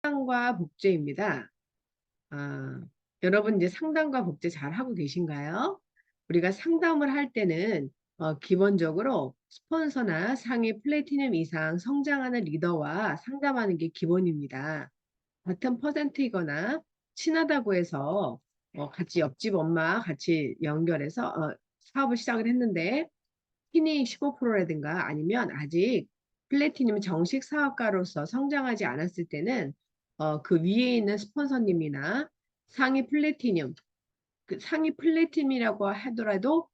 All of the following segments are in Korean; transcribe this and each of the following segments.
상담과 복제입니다. 아, 여러분 이제 상담과 복제 잘 하고 계신가요? 우리가 상담을 할 때는 기본적으로 스폰서나 상위 플래티넘 이상 성장하는 리더와 상담하는 게 기본입니다. 같은 퍼센트이거나 친하다고 해서 같이 옆집 엄마 같이 연결해서 사업을 시작을 했는데 신이 15%라든가 아니면 아직 플래티넘 정식 사업가로서 성장하지 않았을 때는 그 위에 있는 스폰서님이나 상위 플래티넘, 그 상위 플래티넘이라고 하더라도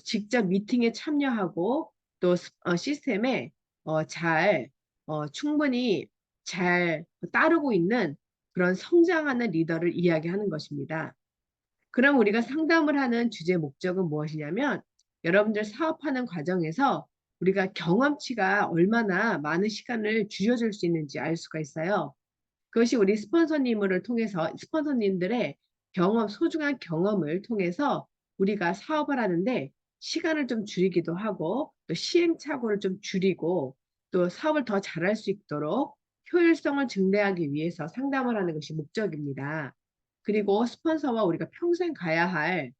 직접 미팅에 참여하고 또 시스템에 잘 충분히 잘 따르고 있는 그런 성장하는 리더를 이야기하는 것입니다. 그럼 우리가 상담을 하는 주제 목적은 무엇이냐면 여러분들 사업하는 과정에서 우리가 경험치가 얼마나 많은 시간을 줄여줄 수 있는지 알 수가 있어요. 그것이 우리 스폰서님을 통해서 스폰서님들의 경험, 소중한 경험을 통해서 우리가 사업을 하는데 시간을 좀 줄이기도 하고 또 시행착오를 좀 줄이고 또 사업을 더 잘할 수 있도록 효율성을 증대하기 위해서 상담을 하는 것이 목적입니다. 그리고 스폰서와 우리가 평생 가야 할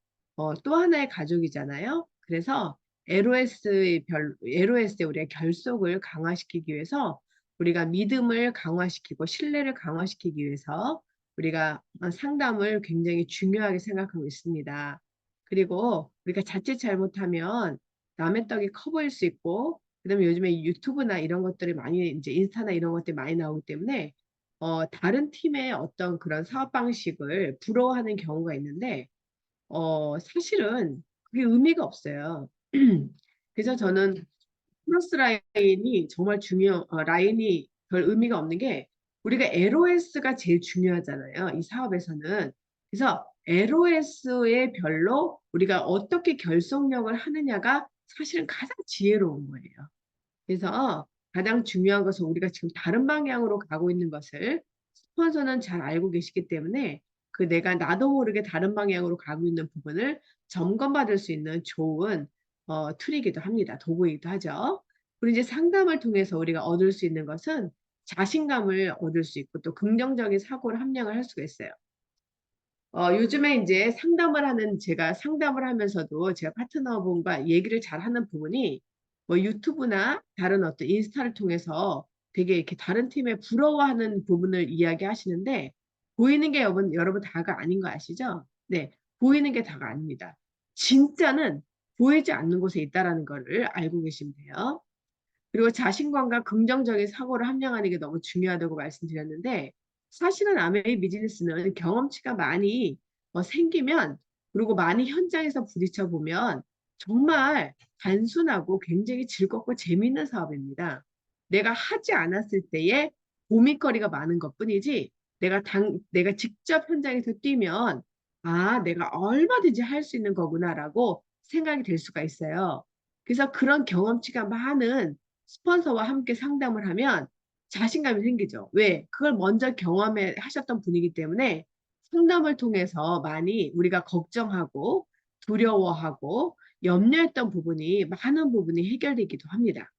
또 하나의 가족이잖아요. 그래서 LOS의 우리가 결속을 강화시키기 위해서 우리가 믿음을 강화시키고 신뢰를 강화시키기 위해서 우리가 상담을 굉장히 중요하게 생각하고 있습니다. 그리고 우리가 자칫 잘못하면 남의 떡이 커 보일 수 있고 그다음에 요즘에 유튜브나 이런 것들이 많이 이제 인스타나 이런 것들이 많이 나오기 때문에 다른 팀의 어떤 그런 사업 방식을 부러워하는 경우가 있는데 사실은 그게 의미가 없어요. 그래서 저는 플러스 라인이 정말 라인이 별 의미가 없는 게 우리가 LOS가 제일 중요하잖아요. 이 사업에서는. 그래서 LOS의 별로 우리가 어떻게 결속력을 하느냐가 사실은 가장 지혜로운 거예요. 그래서 가장 중요한 것은 우리가 지금 다른 방향으로 가고 있는 것을 스폰서는 잘 알고 계시기 때문에 그 내가 나도 모르게 다른 방향으로 가고 있는 부분을 점검받을 수 있는 좋은 툴이기도 합니다. 도구이기도 하죠. 그리고 이제 상담을 통해서 우리가 얻을 수 있는 것은 자신감을 얻을 수 있고 또 긍정적인 사고를 함량을 할 수가 있어요. 요즘에 이제 제가 상담을 하면서도 제가 파트너분과 얘기를 잘 하는 부분이 뭐 유튜브나 다른 어떤 인스타를 통해서 되게 이렇게 다른 팀에 부러워하는 부분을 이야기하시는데 보이는 게 여러분 다가 아닌 거 아시죠? 네. 보이는 게 다가 아닙니다. 진짜는 보이지 않는 곳에 있다라는 거를 알고 계시면 돼요. 그리고 자신감과 긍정적인 사고를 함양하는 게 너무 중요하다고 말씀드렸는데 사실은 아메이 비즈니스는 경험치가 많이 생기면 그리고 많이 현장에서 부딪혀 보면 정말 단순하고 굉장히 즐겁고 재미있는 사업입니다. 내가 하지 않았을 때의 고민거리가 많은 것뿐이지 내가 직접 현장에서 뛰면 아, 내가 얼마든지 할 수 있는 거구나라고 생각이 될 수가 있어요. 그래서 그런 경험치가 많은 스폰서와 함께 상담을 하면 자신감이 생기죠. 왜? 그걸 먼저 경험해 하셨던 분이기 때문에 상담을 통해서 많이 우리가 걱정하고 두려워하고 염려했던 부분이 많은 부분이 해결되기도 합니다.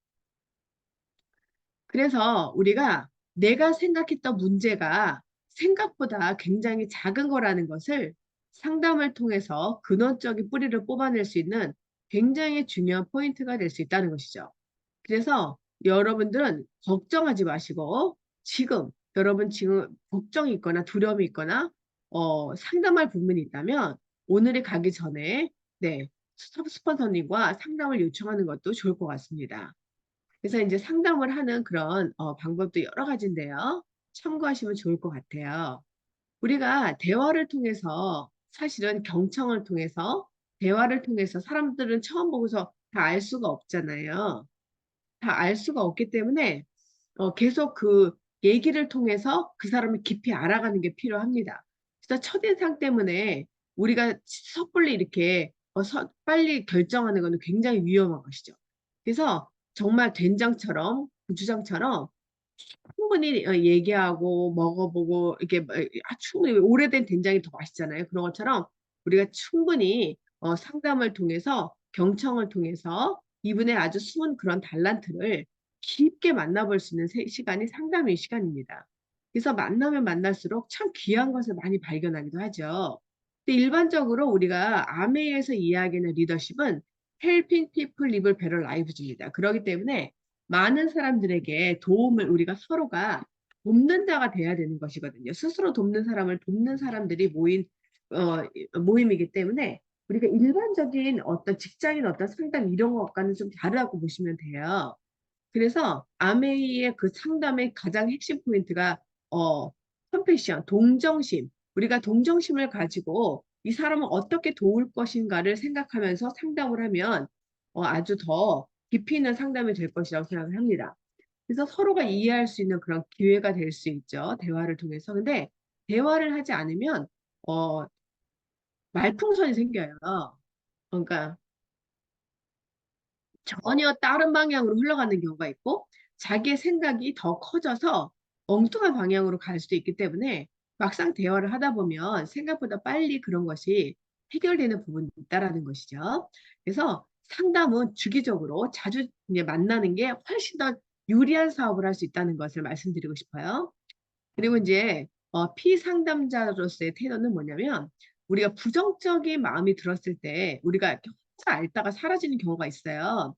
그래서 우리가 내가 생각했던 문제가 생각보다 굉장히 작은 거라는 것을 상담을 통해서 근원적인 뿌리를 뽑아낼 수 있는 굉장히 중요한 포인트가 될 수 있다는 것이죠. 그래서 여러분들은 걱정하지 마시고 여러분 지금 걱정이 있거나 두려움이 있거나 상담할 부분이 있다면 오늘이 가기 전에 네, 스폰서님과 상담을 요청하는 것도 좋을 것 같습니다. 그래서 이제 상담을 하는 그런 방법도 여러 가지인데요. 참고하시면 좋을 것 같아요. 우리가 대화를 통해서 사실은 경청을 통해서 대화를 통해서 사람들은 처음 보고서 다 알 수가 없잖아요. 다 알 수가 없기 때문에 계속 그 얘기를 통해서 그 사람을 깊이 알아가는 게 필요합니다. 그래서 첫인상 때문에 우리가 섣불리 이렇게 빨리 결정하는 것은 굉장히 위험한 것이죠. 그래서 정말 된장처럼 고추장처럼 충분히 얘기하고 먹어보고 이렇게 충분히 오래된 된장이 더 맛있잖아요. 그런 것처럼 우리가 충분히 상담을 통해서 경청을 통해서 이분의 아주 숨은 그런 달란트를 깊게 만나볼 수 있는 시간이 상담의 시간입니다. 그래서 만나면 만날수록 참 귀한 것을 많이 발견하기도 하죠. 근데 일반적으로 우리가 아메이에서 이야기하는 리더십은 helping people live better lives입니다. 그렇기 때문에 많은 사람들에게 도움을 우리가 서로가 돕는 자가 돼야 되는 것이거든요. 스스로 돕는 사람을 돕는 사람들이 모인 모임이기 때문에 우리가 일반적인 어떤 직장인 어떤 상담 이런 것과는 좀 다르다고 보시면 돼요. 그래서 아메이의 그 상담의 가장 핵심 포인트가 컴패션, 동정심. 우리가 동정심을 가지고 이 사람을 어떻게 도울 것인가를 생각하면서 상담을 하면 아주 더 깊이 있는 상담이 될 것이라고 생각을 합니다. 그래서 서로가 이해할 수 있는 그런 기회가 될 수 있죠, 대화를 통해서. 근데 대화를 하지 않으면 어 말풍선이 생겨요. 그러니까 전혀 다른 방향으로 흘러가는 경우가 있고 자기의 생각이 더 커져서 엉뚱한 방향으로 갈 수도 있기 때문에 막상 대화를 하다 보면 생각보다 빨리 그런 것이 해결되는 부분이 있다라는 것이죠. 그래서 상담은 주기적으로 자주 이제 만나는 게 훨씬 더 유리한 사업을 할 수 있다는 것을 말씀드리고 싶어요. 그리고 인제 피상담자로서의 태도는 뭐냐면 우리가 부정적인 마음이 들었을 때 우리가 이렇게 혼자 앓다가 사라지는 경우가 있어요.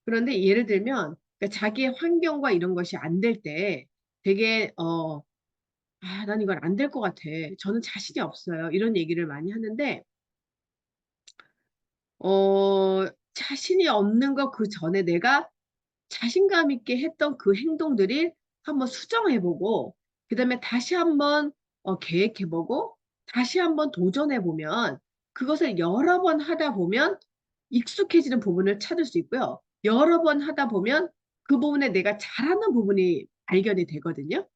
그런데 예를 들면 그러니까 자기의 환경과 이런 것이 안 될 때 되게 "아 난 이건 안 될 것 같아. 저는 자신이 없어요." 이런 얘기를 많이 하는데 자신이 없는 거 그전에 내가 자신감 있게 했던 그 행동들이 한번 수정해 보고 그다음에 다시 한번 계획해 보고 다시 한번 도전해 보면 그것을 여러 번 하다 보면 익숙해지는 부분을 찾을 수 있고요. 여러 번 하다 보면 그 부분에 내가 잘하는 부분이 발견이 되거든요.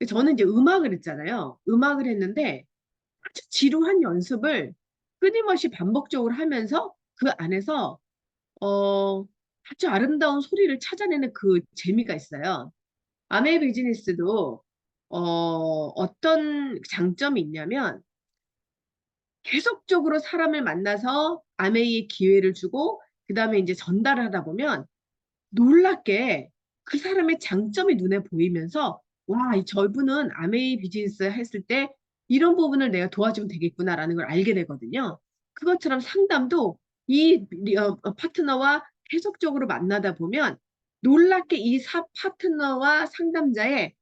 저는 이제 음악을 했잖아요. 음악을 했는데 아주 지루한 연습을 끊임없이 반복적으로 하면서 그 안에서 어 아주 아름다운 소리를 찾아내는 그 재미가 있어요. 아메이 비즈니스도 어떤 장점이 있냐면 계속적으로 사람을 만나서 아메이에 기회를 주고 그다음에 인제 전달을 하다 보면 놀랍게 그 사람의 장점이 눈에 보이면서 '와 이 저분은 아메이 비즈니스 했을 때 이런 부분을 내가 도와주면 되겠구나.'라는 걸 알게 되거든요. 그것처럼 상담도 이 파트너와 계속적으로 만나다 보면 놀랍게 이 파트너와 상담자의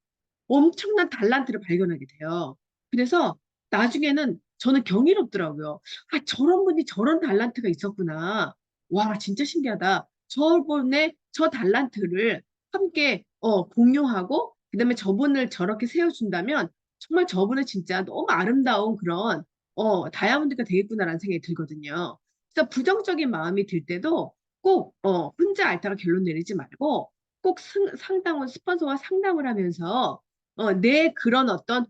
엄청난 달란트를 발견하게 돼요. 그래서 나중에는 저는 경이롭더라고요. '아 저런 분이 저런 달란트가 있었구나. 와 진짜 신기하다. 저분의 저 달란트를 함께 공유하고 그다음에 저분을 저렇게 세워 준다면 정말 저분은 진짜 너무 아름다운 그런 다이아몬드가 되겠구나.'라는 생각이 들거든요. 그래서 부정적인 마음이 들 때도 꼭 혼자 앓다가 결론 내리지 말고 꼭 상담원 스폰서와 상담을 하면서 내 그런 어떤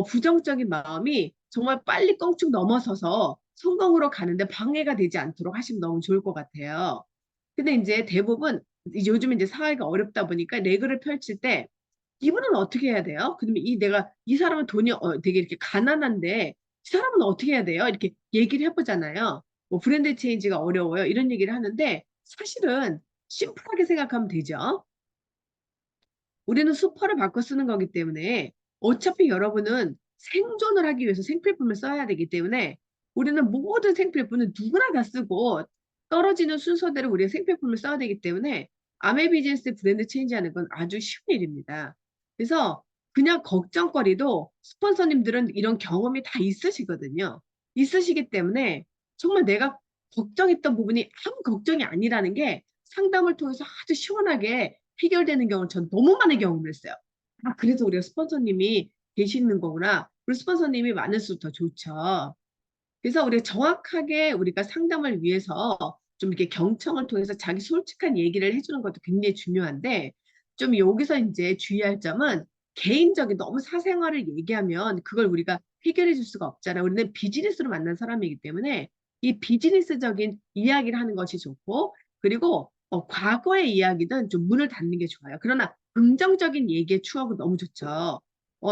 부정적인 마음이 정말 빨리 껑충 넘어서서 성공으로 가는데 방해가 되지 않도록 하시면 너무 좋을 것 같아요. 근데 인제 대부분 요즘 인제 사회가 어렵다 보니까 레그를 펼칠 때 이분은 어떻게 해야 돼요? 그러면 내가 이 사람은 돈이 되게 이렇게 가난한데 이 사람은 어떻게 해야 돼요? 이렇게 얘기를 해 보잖아요. 뭐 "브랜드 체인지가 어려워요." 이런 얘기를 하는데 사실은 심플하게 생각하면 되죠. 우리는 수퍼를 바꿔 쓰는 거기 때문에 어차피 여러분은 생존을 하기 위해서 생필품을 써야 되기 때문에 우리는 모든 생필품은 누구나 다 쓰고 떨어지는 순서대로 우리가 생필품을 써야 되기 때문에 아메 비즈니스 브랜드 체인지하는 건 아주 쉬운 일입니다. 그래서 그냥 걱정거리도 스폰서님들은 이런 경험이 다 있으시거든요. 있으시기 때문에 정말 내가 걱정했던 부분이 아무 걱정이 아니라는 게 상담을 통해서 아주 시원하게 해결되는 경우를 전 너무 많이 경험을 했어요. '아 그래서 우리가 스폰서님이 계시는 거구나.' 우리 스폰서님이 많을수록 더 좋죠. 그래서 우리가 정확하게 우리가 상담을 위해서 좀 이렇게 경청을 통해서 자기 솔직한 얘기를 해 주는 것도 굉장히 중요한데 좀 여기서 인제 주의할 점은 개인적인 너무 사생활을 얘기하면 그걸 우리가 해결해 줄 수가 없잖아요. 우리는 비즈니스로 만난 사람이기 때문에 이 비즈니스적인 이야기를 하는 것이 좋고 그리고 과거의 이야기는 좀 문을 닫는 게 좋아요. 그러나 긍정적인 얘기의 추억은 너무 좋죠.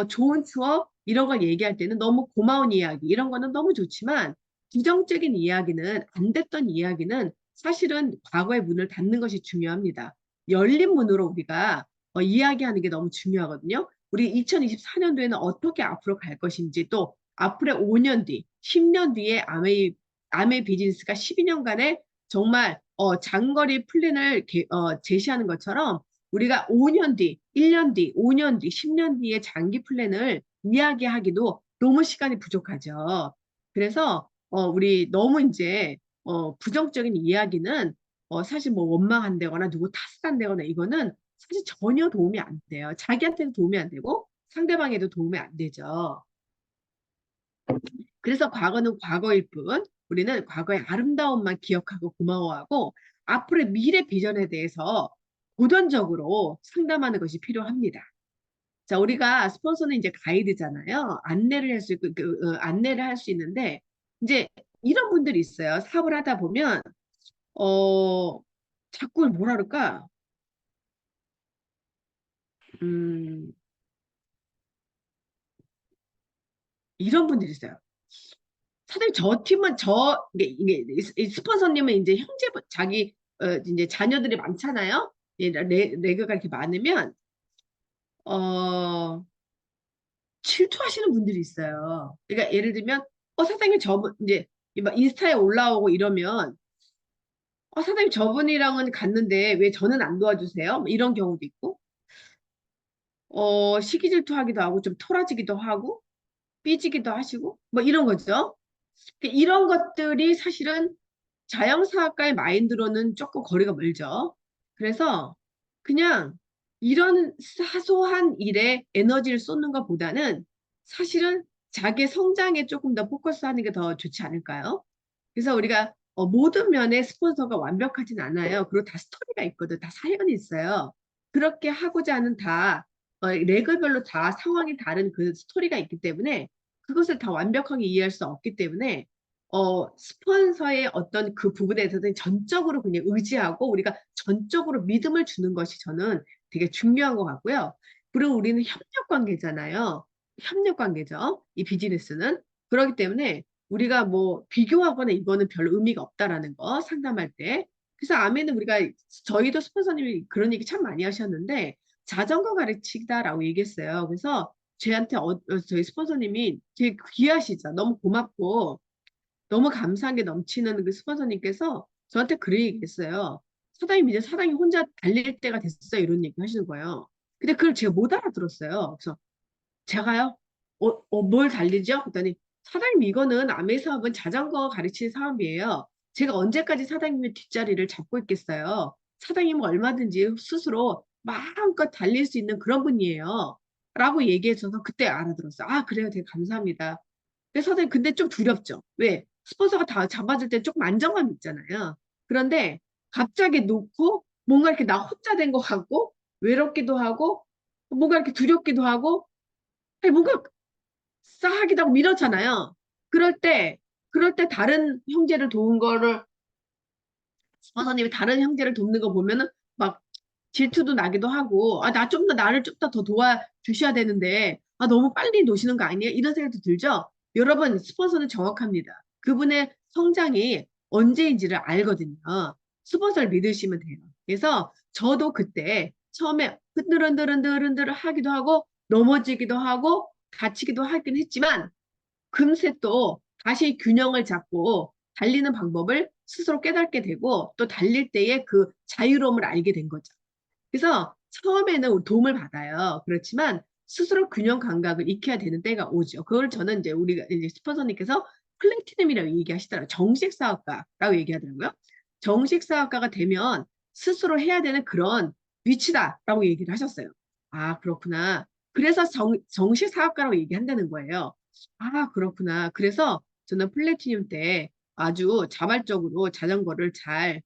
좋은 추억 이런 걸 얘기할 때는 너무 고마운 이야기 이런 거는 너무 좋지만 부정적인 이야기는 안 됐던 이야기는 사실은 과거의 문을 닫는 것이 중요합니다. 열린 문으로 우리가 이야기하는 게 너무 중요하거든요. 우리 2024년도에는 어떻게 앞으로 갈 것인지 또 앞으로 5년 뒤, 10년 뒤에 아메이 비즈니스가 12년간의 정말 장거리 플랜을 제시하는 것처럼 우리가 5년 뒤, 1년 뒤, 5년 뒤, 10년 뒤의 장기 플랜을 이야기하기도 너무 시간이 부족하죠. 그래서 우리 너무 이제 부정적인 이야기는 사실 뭐 원망한다거나 누구 탓한다거나 이거는 사실 전혀 도움이 안 돼요. 자기한테도 도움이 안 되고 상대방에도 도움이 안 되죠. 그래서 과거는 과거일 뿐 우리는 과거의 아름다움만 기억하고 고마워하고 앞으로의 미래 비전에 대해서 고전적으로 상담하는 것이 필요합니다. 자, 우리가 스폰서는 이제 가이드잖아요. 안내를 할 수 있고, 안내를 할 수 있는데, 이제 이런 분들이 있어요. 사업을 하다 보면, 어, 자꾸 뭐라 그럴까? 음, 이런 분들이 있어요. 사실 저 팀은 이게 이 스폰서님은 이제 자기, 이제 자녀들이 많잖아요. 레그가 이렇게 많으면, 어, 질투하시는 분들이 있어요. 그러니까 예를 들면, 사장님 이제 막 인스타에 올라오고 이러면, 사장님 저분이랑은 갔는데 왜 저는 안 도와주세요? 뭐 이런 경우도 있고, 시기 질투하기도 하고, 좀 토라지기도 하고, 삐지기도 하시고, 뭐 이런 거죠. 이런 것들이 사실은 자영사학과의 마인드로는 조금 거리가 멀죠. 그래서 그냥 이런 사소한 일에 에너지를 쏟는 것보다는 사실은 자기 성장에 조금 더 포커스하는 게 더 좋지 않을까요? 그래서 우리가 모든 면에 스폰서가 완벽하진 않아요. 그리고 다 스토리가 있거든. 다 사연이 있어요. 그렇게 하고자 하는 레벨별로 다 상황이 다른 그 스토리가 있기 때문에 그것을 다 완벽하게 이해할 수 없기 때문에 스폰서의 어떤 그 부분에 대해서는 전적으로 그냥 의지하고 우리가 전적으로 믿음을 주는 것이 저는 되게 중요한 것 같고요. 그리고 우리는 협력 관계잖아요. 협력 관계죠. 이 비즈니스는. 그렇기 때문에 우리가 뭐 비교하거나 이거는 별 의미가 없다라는 거 상담할 때. 그래서 아메는 저희도 스폰서님이 그런 얘기 참 많이 하셨는데 자전거 가르치다라고 얘기했어요. 그래서 저희한테 저희 스폰서님이 되게 귀하시죠. 너무 고맙고 너무 감사한 게 넘치는 그 스폰서님께서 저한테 그런 얘기했어요. 사장님 이제 사장님 혼자 달릴 때가 됐어요. 이런 얘기 하시는 거예요. 근데 그걸 제가 못 알아들었어요. 그래서 제가요? 뭘 달리죠? 그랬더니 사장님 이거는 아메 사업은 자전거 가르치는 사업이에요. 제가 언제까지 사장님의 뒷자리를 잡고 있겠어요. 사장님은 얼마든지 스스로 마음껏 달릴 수 있는 그런 분이에요. 라고 얘기해 줘서 그때 알아들었어요. 아, 그래요. 되게 감사합니다. 근데 선생님 근데 좀 두렵죠. 왜? 스폰서가 다 잡아줄 때 조금 안정감 있잖아요. 그런데 갑자기 놓고 뭔가 이렇게 나 혼자 된 것 같고 외롭기도 하고 뭔가 이렇게 두렵기도 하고 아니, 뭔가 싸하기도 하고 이렇잖아요. 그럴 때 다른 형제를 도운 거를 스폰서님이 다른 형제를 돕는 거 보면은 막 질투도 나기도 하고 나 좀 더 나를 좀 더 도와주셔야 되는데 너무 빨리 노시는 거 아니에요? 이런 생각도 들죠? 여러분 스폰서는 정확합니다. 그분의 성장이 언제인지를 알거든요. 스폰서를 믿으시면 돼요. 그래서 저도 그때 처음에 흔들흔들 하기도 하고 넘어지기도 하고 다치기도 하긴 했지만 금세 또 다시 균형을 잡고 달리는 방법을 스스로 깨닫게 되고 또 달릴 때의 그 자유로움을 알게 된 거죠. 그래서 처음에는 도움을 받아요. 그렇지만 스스로 균형 감각을 익혀야 되는 때가 오죠. 그걸 저는 이제 우리가 이제 스폰서님께서 플래티넘이라고 얘기하시더라고요. 정식 사업가라고 얘기하더라고요. 정식 사업가가 되면 스스로 해야 되는 그런 위치다라고 얘기를 하셨어요. 아, 그렇구나. 그래서 정식 사업가라고 얘기한다는 거예요. 아, 그렇구나. 그래서 저는 플래티넘 때 아주 자발적으로 자전거를 잘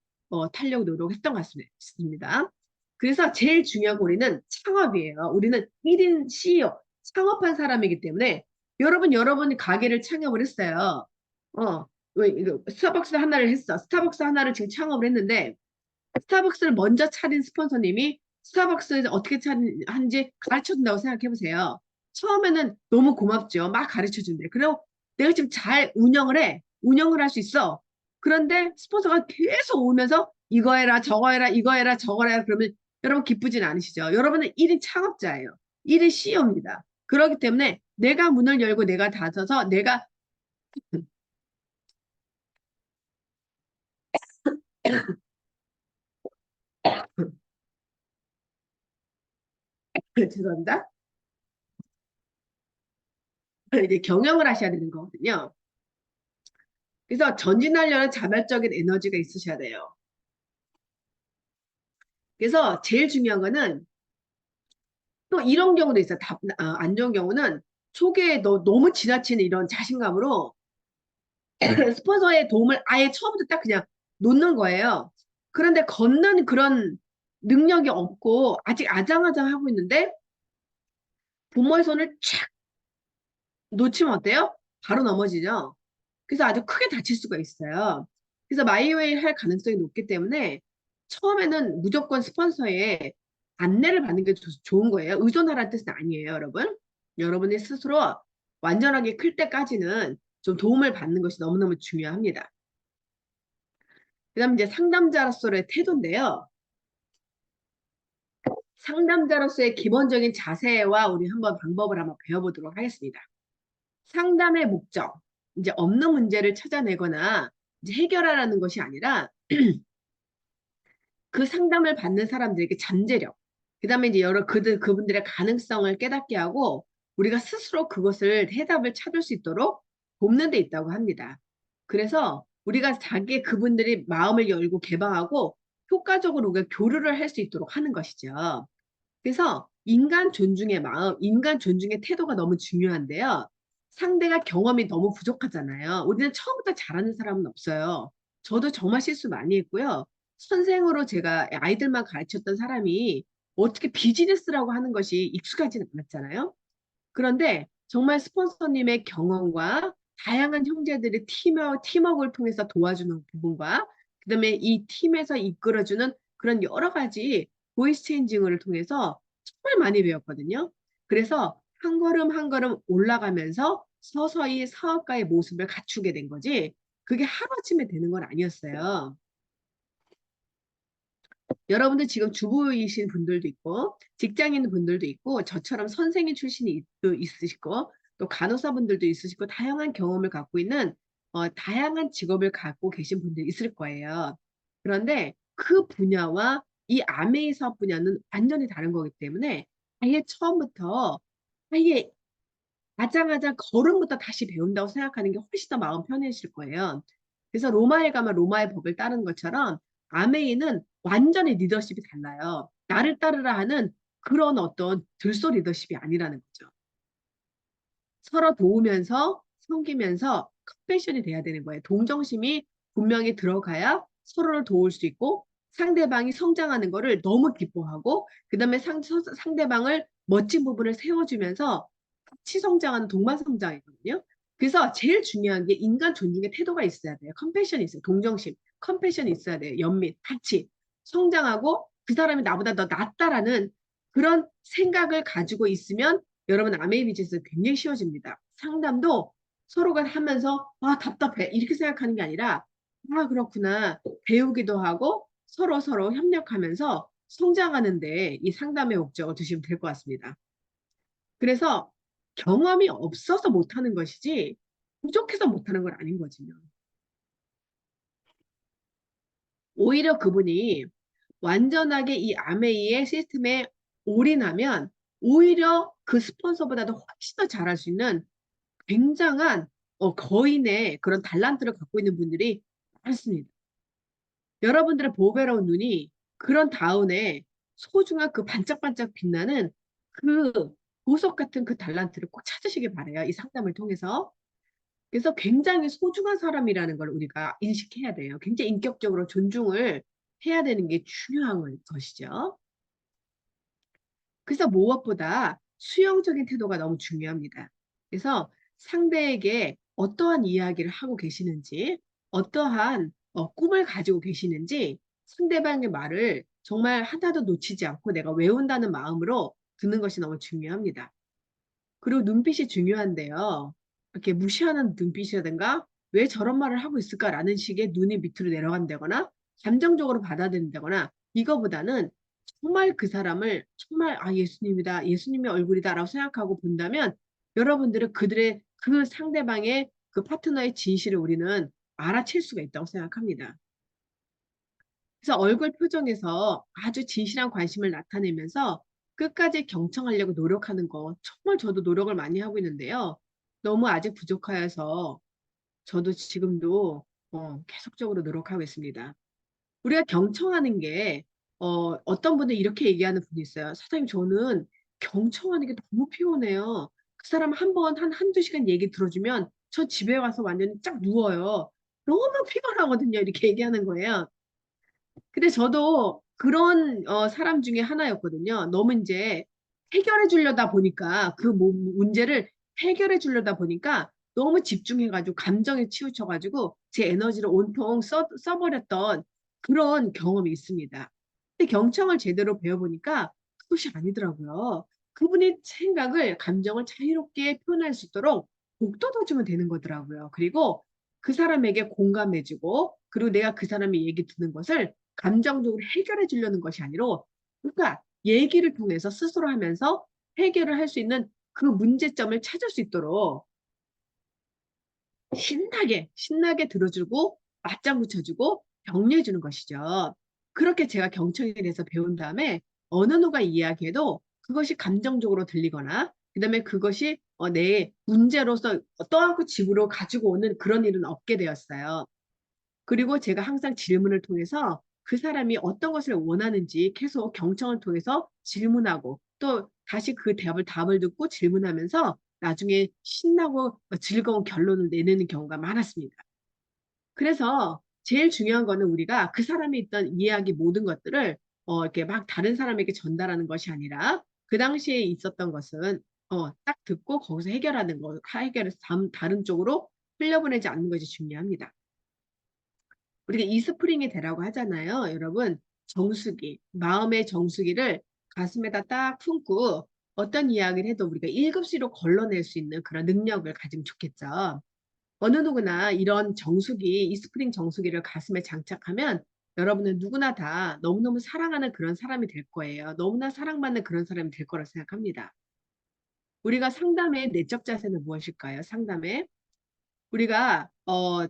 타려고 노력했던 것 같습니다. 그래서 제일 중요한 거 우리는 창업이에요. 우리는 1인 CEO, 창업한 사람이기 때문에 여러분이 가게를 창업을 했어요. 어, 왜, 이거 스타벅스 하나를 했어. 스타벅스 하나를 지금 창업을 했는데 스타벅스를 먼저 차린 스폰서님이 스타벅스에서 어떻게 하는지 가르쳐 준다고 생각해 보세요. 처음에는 너무 고맙죠. 막 가르쳐 준대. 그리고 내가 지금 잘 운영을 해. 운영을 할 수 있어. 그런데 스폰서가 계속 오면서 이거 해라, 저거 해라, 이거 해라, 저거 해라. 그러면 여러분 기쁘진 않으시죠? 여러분은 1인 창업자예요. 일이 CEO입니다. 그렇기 때문에 내가 문을 열고 내가 닫아서 내가 죄송합니다. 이제 경영을 하셔야 되는 거거든요. 그래서 전진하려는 자발적인 에너지가 있으셔야 돼요. 그래서 제일 중요한 거는 또 이런 경우도 있어요. 안 좋은 경우는 초기에 너무 지나치는 이런 자신감으로 스폰서의 도움을 아예 처음부터 딱 그냥 놓는 거예요. 그런데 걷는 그런 능력이 없고 아직 아장아장하고 있는데 부모의 손을 촥 놓치면 어때요? 바로 넘어지죠. 그래서 아주 크게 다칠 수가 있어요. 그래서 마이웨이 할 가능성이 높기 때문에 처음에는 무조건 스폰서의 안내를 받는 게 좋은 거예요. 의존하라는 뜻은 아니에요, 여러분. 여러분이 스스로 완전하게 클 때까지는 좀 도움을 받는 것이 너무너무 중요합니다. 그 다음에 이제 상담자로서의 태도인데요. 상담자로서의 기본적인 자세와 우리 한번 방법을 한번 배워보도록 하겠습니다. 상담의 목적, 이제 없는 문제를 찾아내거나 이제 해결하라는 것이 아니라 그 상담을 받는 사람들에게 잠재력, 그 다음에 이제 그분들의 가능성을 깨닫게 하고 우리가 스스로 그것을 해답을 찾을 수 있도록 돕는 데 있다고 합니다. 그래서 우리가 그분들이 마음을 열고 개방하고 효과적으로 우리가 교류를 할 수 있도록 하는 것이죠. 그래서 인간 존중의 마음, 인간 존중의 태도가 너무 중요한데요. 상대가 경험이 너무 부족하잖아요. 우리는 처음부터 잘하는 사람은 없어요. 저도 정말 실수 많이 했고요. 선생으로 제가 아이들만 가르쳤던 사람이 어떻게 비즈니스라고 하는 것이 익숙하지는 않았잖아요. 그런데 정말 스폰서님의 경험과 다양한 형제들의 팀워크를 통해서 도와주는 부분과 그다음에 이 팀에서 이끌어주는 그런 여러 가지 보이스 체인징을 통해서 정말 많이 배웠거든요. 그래서 한 걸음 한 걸음 올라가면서 서서히 사업가의 모습을 갖추게 된 거지 그게 하루아침에 되는 건 아니었어요. 여러분들 지금 주부이신 분들도 있고 직장인 분들도 있고 저처럼 선생님 출신이 있으시고 또 간호사분들도 있으시고 다양한 경험을 갖고 있는 다양한 직업을 갖고 계신 분들이 있을 거예요. 그런데 그 분야와 이 아메이 사업 분야는 완전히 다른 거기 때문에 아예 처음부터 아예 아장아장 걸음부터 다시 배운다고 생각하는 게 훨씬 더 마음 편해질 거예요. 그래서 로마에 가면 로마의 법을 따르는 것처럼 아메이는 완전히 리더십이 달라요. 나를 따르라 하는 그런 어떤 들소 리더십이 아니라는 거죠. 서로 도우면서 섬기면서 컴패션이 돼야 되는 거예요. 동정심이 분명히 들어가야 서로를 도울 수 있고 상대방이 성장하는 거를 너무 기뻐하고 그다음에 상대방을 멋진 부분을 세워주면서 같이 성장하는 동반 성장이거든요. 그래서 제일 중요한 게 인간 존중의 태도가 있어야 돼요. 컴패션이 있어요. 동정심, 컴패션이 있어야 돼요. 연민, 같이 성장하고 그 사람이 나보다 더 낫다라는 그런 생각을 가지고 있으면 여러분 아메이 비즈니스 굉장히 쉬워집니다. 상담도 서로가 하면서 아 답답해 이렇게 생각하는 게 아니라 아 그렇구나 배우기도 하고 서로 협력하면서 성장하는데 이 상담의 목적을 두시면 될 것 같습니다. 그래서 경험이 없어서 못하는 것이지 부족해서 못하는 건 아닌 거지요. 오히려 그분이 완전하게 이 아메이의 시스템에 올인하면 오히려 그 스폰서보다도 훨씬 더 잘할 수 있는 굉장한 거인의 그런 달란트를 갖고 있는 분들이 많습니다. 여러분들의 보배로운 눈이 그런 다운에 소중한 그 반짝반짝 빛나는 그 보석 같은 그 달란트를 꼭 찾으시길 바래요. 이 상담을 통해서. 그래서 굉장히 소중한 사람이라는 걸 우리가 인식해야 돼요. 굉장히 인격적으로 존중을 해야 되는 게 중요한 것이죠. 그래서 무엇보다 수용적인 태도가 너무 중요합니다. 그래서 상대에게 어떠한 이야기를 하고 계시는지, 어떠한 꿈을 가지고 계시는지 상대방의 말을 정말 하나도 놓치지 않고 내가 외운다는 마음으로 듣는 것이 너무 중요합니다. 그리고 눈빛이 중요한데요. 이렇게 무시하는 눈빛이라든가 왜 저런 말을 하고 있을까라는 식의 눈이 밑으로 내려간다거나 감정적으로 받아들인다거나 이거보다는 정말 그 사람을 정말 아 예수님이다. 예수님의 얼굴이다라고 생각하고 본다면 여러분들은 그들의 그 상대방의 그 파트너의 진실을 우리는 알아챌 수가 있다고 생각합니다. 그래서 얼굴 표정에서 아주 진실한 관심을 나타내면서 끝까지 경청하려고 노력하는 거 정말 저도 노력을 많이 하고 있는데요. 너무 아직 부족하여서 저도 지금도 계속적으로 노력하고 있습니다. 우리가 경청하는 게 어떤 분은 이렇게 얘기하는 분이 있어요. "사장님 저는 경청하는 게 너무 피곤해요. 그 사람 한 번 한두 시간 얘기 들어주면 저 집에 가서 완전히 쫙 누워요. 너무 피곤하거든요." 이렇게 얘기하는 거예요. 근데 저도 그런 사람 중에 하나였거든요. 너무 인제 해결해 주려다 보니까 그 문제를 해결해 주려다 보니까 너무 집중해 가지고 감정에 치우쳐 가지고 제 에너지를 온통 써 버렸던 그런 경험이 있습니다. 근데 경청을 제대로 배워 보니까 그것이 아니더라고요. 그분의 생각을 감정을 자유롭게 표현할 수 있도록 북돋워 주면 되는 거더라고요. 그리고 그 사람에게 공감해 주고 그리고 내가 그 사람의 얘기 듣는 것을 감정적으로 해결해 주려는 것이 아니라 그러니까 얘기를 통해서 스스로 하면서 해결을 할 수 있는 그 문제점을 찾을 수 있도록 신나게 들어 주고 맞장구 쳐 주고 격려해 주는 것이죠. 그렇게 제가 경청에 대해서 배운 다음에 어느 누가 이야기해도 그것이 감정적으로 들리거나 그다음에 그것이 내 문제로서 떠 안고 집으로 가지고 오는 그런 일은 없게 되었어요. 그리고 제가 항상 질문을 통해서 그 사람이 어떤 것을 원하는지 계속 경청을 통해서 질문하고 또 다시 그 답을 듣고 질문하면서 나중에 신나고 즐거운 결론을 내는 경우가 많았습니다. 그래서 제일 중요한 거는 우리가 그 사람이 있던 이야기 모든 것들을 이렇게 막 다른 사람에게 전달하는 것이 아니라 그 당시에 있었던 것은 딱 듣고 거기서 해결하는 거 해결해서 다른 쪽으로 흘려보내지 않는 것이 중요합니다. 우리가 이스프링이 되라고 하잖아요. 여러분 정수기, 마음의 정수기를 가슴에다 딱 품고 어떤 이야기를 해도 우리가 일급시로 걸러낼 수 있는 그런 능력을 가지면 좋겠죠. 어느 누구나 이런 정수기, 이스프링 정수기를 가슴에 장착하면 여러분은 누구나 다 너무너무 사랑하는 그런 사람이 될 거예요. 너무나 사랑받는 그런 사람이 될 거라고 생각합니다. 우리가 상담의 내적 자세는 무엇일까요? 상담의 우리가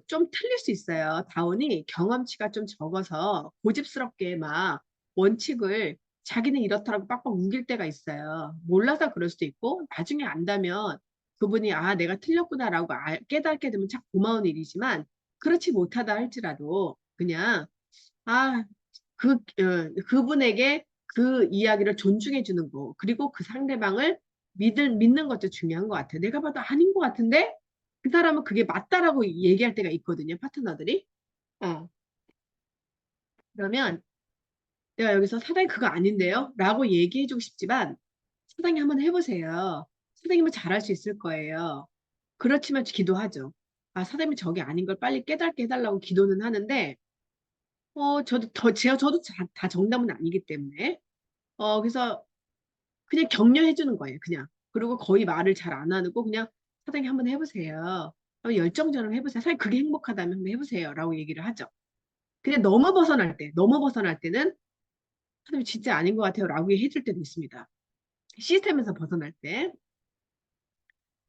좀 틀릴 수 있어요. 다운이 경험치가 좀 적어서 고집스럽게 막 원칙을 자기는 이렇다라고 빡빡 우길 때가 있어요. 몰라서 그럴 수도 있고 나중에 안다면 그분이 '아 내가 틀렸구나.'라고 깨닫게 되면 참 고마운 일이지만 그렇지 못하다 할지라도 그냥 아 그분에게 그 이야기를 존중해 주는 거 그리고 그 상대방을 믿는 것도 중요한 것 같아요. 내가 봐도 아닌 것 같은데 그 사람은 그게 맞다라고 얘기할 때가 있거든요, 파트너들이. 어. 그러면 내가 여기서 "사장님 그거 아닌데요?" 라고 얘기해 주고 싶지만 "사장님 한번 해 보세요. 선생님은 잘할 수 있을 거예요." 그렇지만 기도하죠. 아 사장님이 저게 아닌 걸 빨리 깨닫게 해 달라고 기도는 하는데 저도 다 정답은 아니기 때문에 그래서 그냥 격려해 주는 거예요 그냥. 그리고 거의 말을 잘 안 하고 그냥 "사장님 한번 해 보세요. 한번 열정적으로 해 보세요. 사장님 그게 행복하다면 한번 해 보세요."라고 얘기를 하죠. 근데 너무 벗어날 때는 "선생님 진짜 아닌 것 같아요."라고 해 줄 때도 있습니다. 시스템에서 벗어날 때.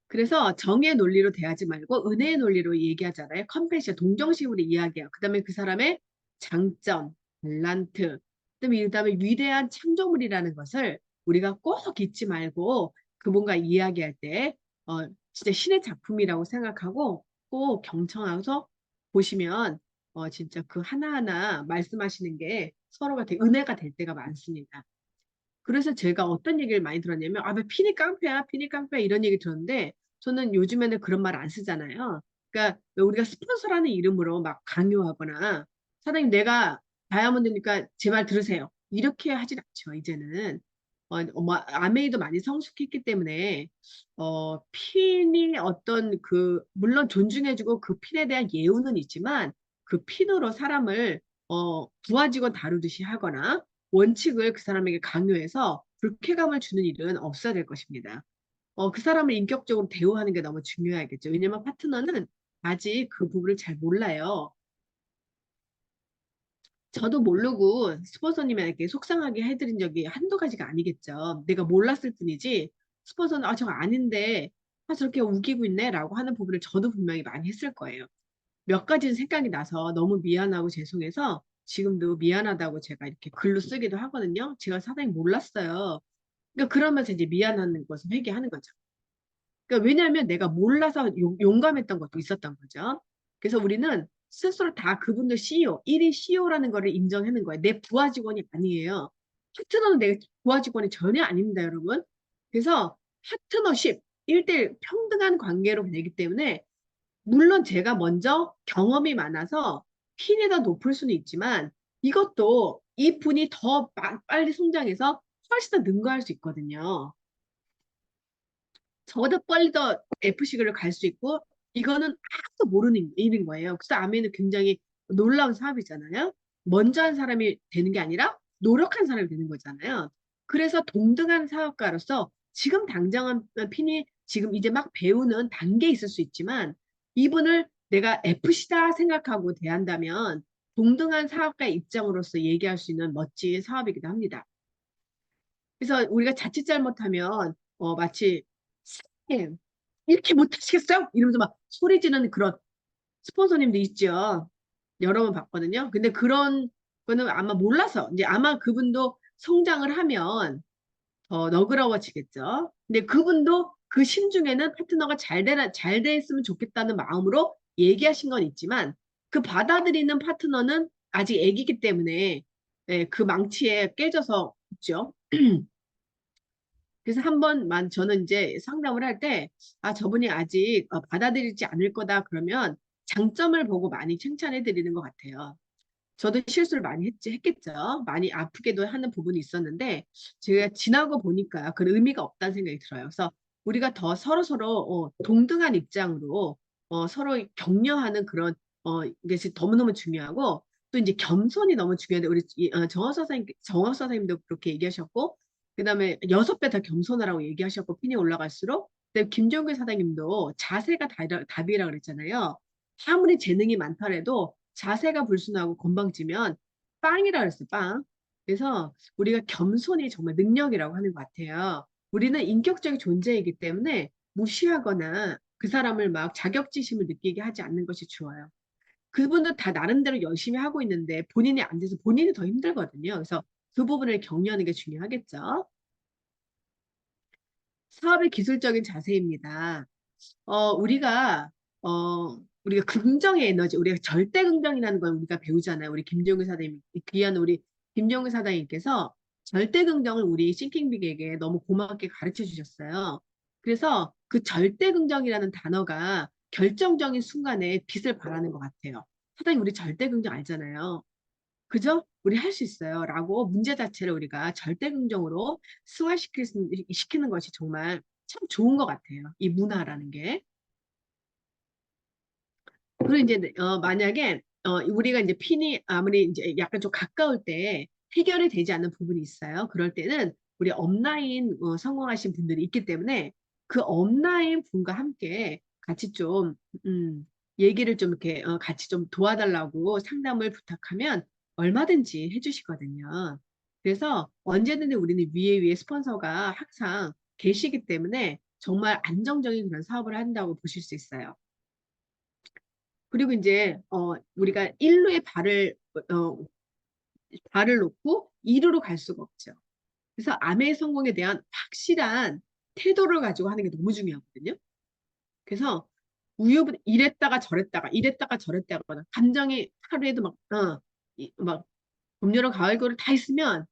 그래서 정의 논리로 대하지 말고 은혜의 논리로 얘기하잖아요. 컴패션 동정심으로 이야기해요. 그다음에 그 사람의 장점, 탤런트 그다음에 위대한 창조물이라는 것을 우리가 꼭 잊지 말고 그분과 이야기할 때 진짜 신의 작품이라고 생각하고 꼭 경청해서 보시면 진짜 그 하나하나 말씀하시는 게 서로가 되게 은혜가 될 때가 많습니다. 그래서 제가 어떤 얘기를 많이 들었냐면 "아 왜 피니 깡패야, 피니 깡패야." 이런 얘기 들었는데 저는 요즘에는 그런 말 안 쓰잖아요. 그러니까 왜 우리가 스폰서라는 이름으로 막 강요하거나 "사장님 내가 다이아몬드니까 제 말 들으세요." 이렇게 하진 않죠 이제는. 아메이도 많이 성숙했기 때문에 핀이 어떤 물론 존중해 주고 그 핀에 대한 예우는 있지만 그 핀으로 사람을 부하 직원 다루듯이 하거나 원칙을 그 사람에게 강요해서 불쾌감을 주는 일은 없어야 될 것입니다. 그 사람을 인격적으로 대우하는 게 너무 중요하겠죠. 왜냐면 파트너는 아직 그 부분을 잘 몰라요. 저도 모르고 스폰서님에게 속상하게 해드린 적이 한두 가지가 아니겠죠. 내가 몰랐을 뿐이지 스폰서는 아, 저거 아닌데 아, 저렇게 우기고 있네 라고 하는 부분을 저도 분명히 많이 했을 거예요. 몇 가지는 생각이 나서 너무 미안하고 죄송해서 지금도 미안하다고 제가 이렇게 글로 쓰기도 하거든요. 제가 사장님 몰랐어요. 그러니까 그러면서 이제 미안한 것을 회개하는 거죠. 그러니까 왜냐하면 내가 몰라서 용감했던 것도 있었던 거죠. 그래서 우리는 스스로 다 그분들 CEO, 1인 CEO라는 거를 인정하는 거예요. 내 부하 직원이 아니에요. 파트너는 내 부하 직원이 전혀 아닙니다, 여러분. 그래서 파트너십, 1대1 평등한 관계로 되기 때문에 물론 제가 먼저 경험이 많아서 핀이 더 높을 수는 있지만 이것도 이 분이 더 빨리 성장해서 훨씬 더 능가할 수 있거든요. 저보다 빨리 더 F식으로 갈 수 있고 이거는 아무도 모르는 일인 거예요. 그래서 아메는 굉장히 놀라운 사업이잖아요. 먼저 한 사람이 되는 게 아니라 노력한 사람이 되는 거잖아요. 그래서 동등한 사업가로서 지금 당장은 핀이 지금 이제 막 배우는 단계에 있을 수 있지만 이분을 내가 F시다 생각하고 대한다면 동등한 사업가의 입장으로서 얘기할 수 있는 멋진 사업이기도 합니다. 그래서 우리가 자칫 잘못하면 마치 선생님 이렇게 못하시겠어요? 이러면서 막 소리 지르는 그런 스폰서님도 있죠. 여러 번 봤거든요. 근데 그런 거는 아마 몰라서 이제 아마 그분도 성장을 하면 더 너그러워지겠죠. 근데 그분도 그 심중에는 파트너가 잘 됐으면 좋겠다는 마음으로 얘기하신 건 있지만 그 받아들이는 파트너는 아직 애기기 때문에 예, 그 망치에 깨져서 있죠. 그래서 한 번만 저는 이제 상담을 할 때, 아, 저분이 아직 받아들이지 않을 거다 그러면 장점을 보고 많이 칭찬해 드리는 것 같아요. 저도 실수를 많이 했겠죠. 많이 아프게도 하는 부분이 있었는데, 제가 지나고 보니까 그런 의미가 없다는 생각이 들어요. 그래서 우리가 더 서로서로 동등한 입장으로 서로 격려하는 그런 이게 너무너무 중요하고, 또 이제 겸손이 너무 중요한데, 우리 정호 선생님도 그렇게 얘기하셨고, 그 다음에 6배 더 겸손하라고 얘기하셨고, 핀이 올라갈수록, 근데 김종규 사장님도 자세가 답이라 그랬잖아요. 아무리 재능이 많더라도 자세가 불순하고 건방지면 빵이라 그랬어요, 빵. 그래서 우리가 겸손이 정말 능력이라고 하는 것 같아요. 우리는 인격적인 존재이기 때문에 무시하거나 그 사람을 막 자격지심을 느끼게 하지 않는 것이 좋아요. 그분은 다 나름대로 열심히 하고 있는데 본인이 안 돼서 본인이 더 힘들거든요. 그래서 그 부분을 격려하는 게 중요하겠죠. 사업의 기술적인 자세입니다. 우리가, 우리가 긍정의 에너지, 우리가 절대 긍정이라는 걸 우리가 배우잖아요. 우리 김종규 사장님, 귀한 우리 김종규 사장님께서 절대 긍정을 우리 싱킹빅에게 너무 고맙게 가르쳐 주셨어요. 그래서 그 절대 긍정이라는 단어가 결정적인 순간에 빛을 발하는 것 같아요. 사장님, 우리 절대 긍정 알잖아요. 그죠? 우리 할 수 있어요. 라고 문제 자체를 우리가 절대 긍정으로 시키는 것이 정말 참 좋은 것 같아요. 이 문화라는 게. 그리고 이제 만약에 우리가 이제 핀이 아무리 이제 약간 좀 가까울 때 해결이 되지 않는 부분이 있어요. 그럴 때는 우리 업라인 성공하신 분들이 있기 때문에 그 업라인 분과 함께 같이 좀 음, 얘기를 좀 이렇게 같이 좀 도와달라고 상담을 부탁하면 얼마든지 해주시거든요. 그래서 언제든지 우리는 위에 스폰서가 항상 계시기 때문에 정말 안정적인 그런 사업을 한다고 보실 수 있어요. 그리고 이제 우리가 1루에 어, 발을 놓고 2루로 갈 수가 없죠. 그래서 암의 성공에 대한 확실한 태도를 가지고 하는 게 너무 중요하거든요. 그래서 이랬다가 저랬다가 감정이 하루에도 막 봄, 여름, 가을, 겨울 다 있으면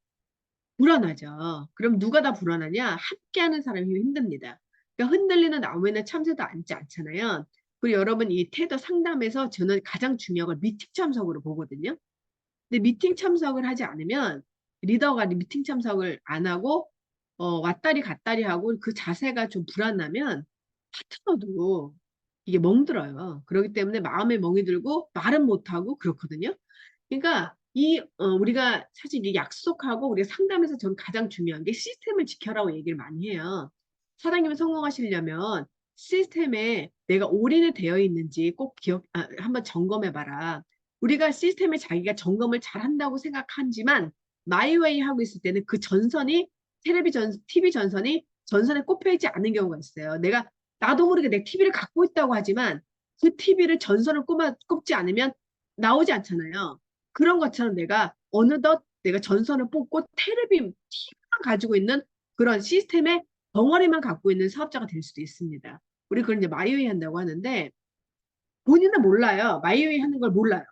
불안하죠. 그럼 누가 다 불안하냐? 함께하는 사람이 힘듭니다. 그러니까 흔들리는 나무에는 참새도 앉지 않잖아요. 그리고 여러분 이 테더 상담에서 저는 가장 중요한 걸 미팅 참석으로 보거든요. 근데 미팅 참석을 하지 않으면 리더가 미팅 참석을 안 하고 왔다리 갔다리 하고 그 자세가 좀 불안하면 파트너도 이게 멍들어요. 그렇기 때문에 마음에 멍이 들고 말은 못하고 그렇거든요. 그러니까 우리가 사실 이게 약속하고 우리가 상담에서 저는 가장 중요한 게 시스템을 지켜라고 얘기를 많이 해요. 사장님이 성공하시려면 시스템에 내가 올인이 되어 있는지 꼭 한번 점검해 봐라. 우리가 시스템에 자기가 점검을 잘 한다고 생각하지만 마이웨이 하고 있을 때는 그 전선이 TV 전선에 꼽혀 있지 않은 경우가 있어요. 나도 모르게 내 TV를 갖고 있다고 하지만 그 TV를 전선을 꼽지 않으면 나오지 않잖아요. 그런 것처럼 내가 어느덧 내가 전선을 뽑고 TV만 가지고 있는 그런 시스템의 덩어리만 갖고 있는 사업자가 될 수도 있습니다. 우리 그걸 이제 마이웨이 한다고 하는데 본인은 몰라요. 마이웨이 하는 걸 몰라요.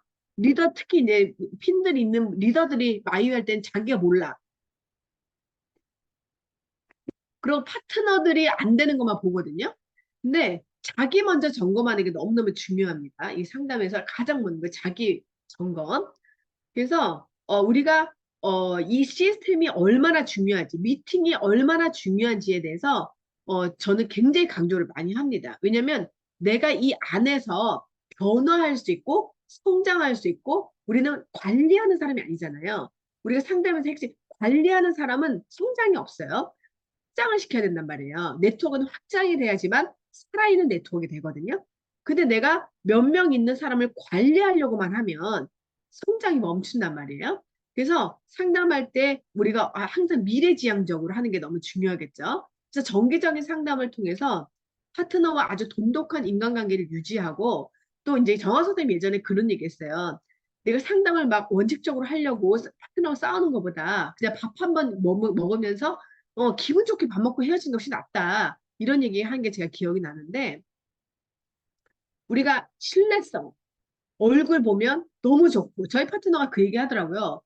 특히 이제 핀들이 있는 리더들이 마이웨이 할 때는 자기가 몰라. 그리고 파트너들이 안 되는 것만 보거든요. 근데 자기 먼저 점검하는 게 너무너무 중요합니다. 이 상담에서 가장 먼저 자기 점검. 그래서 우리가 이 시스템이 얼마나 중요한지, 미팅이 얼마나 중요한지에 대해서 저는 굉장히 강조를 많이 합니다. 왜냐하면 내가 이 안에서 변화할 수 있고 성장할 수 있고 우리는 관리하는 사람이 아니잖아요. 우리가 상담에서 핵심 관리하는 사람은 성장이 없어요. 확장을 시켜야 된단 말이에요. 네트워크는 확장이 돼야지만 살아있는 네트워크가 되거든요. 근데 내가 몇 명 있는 사람을 관리하려고만 하면 성장이 멈춘단 말이에요. 그래서 상담할 때 우리가 항상 미래지향적으로 하는 게 너무 중요하겠죠. 그래서 정기적인 상담을 통해서 파트너와 아주 돈독한 인간관계를 유지하고 또 이제 정화 선생님이 예전에 그런 얘기 했어요. 내가 상담을 막 원칙적으로 하려고 파트너와 싸우는 것보다 그냥 밥 한 번 먹으면서 기분 좋게 밥 먹고 헤어지는 것이 낫다. 이런 얘기 한 게 제가 기억이 나는데 우리가 신뢰성, 얼굴 보면 너무 좋고 저희 파트너가 그 얘기 하더라고요.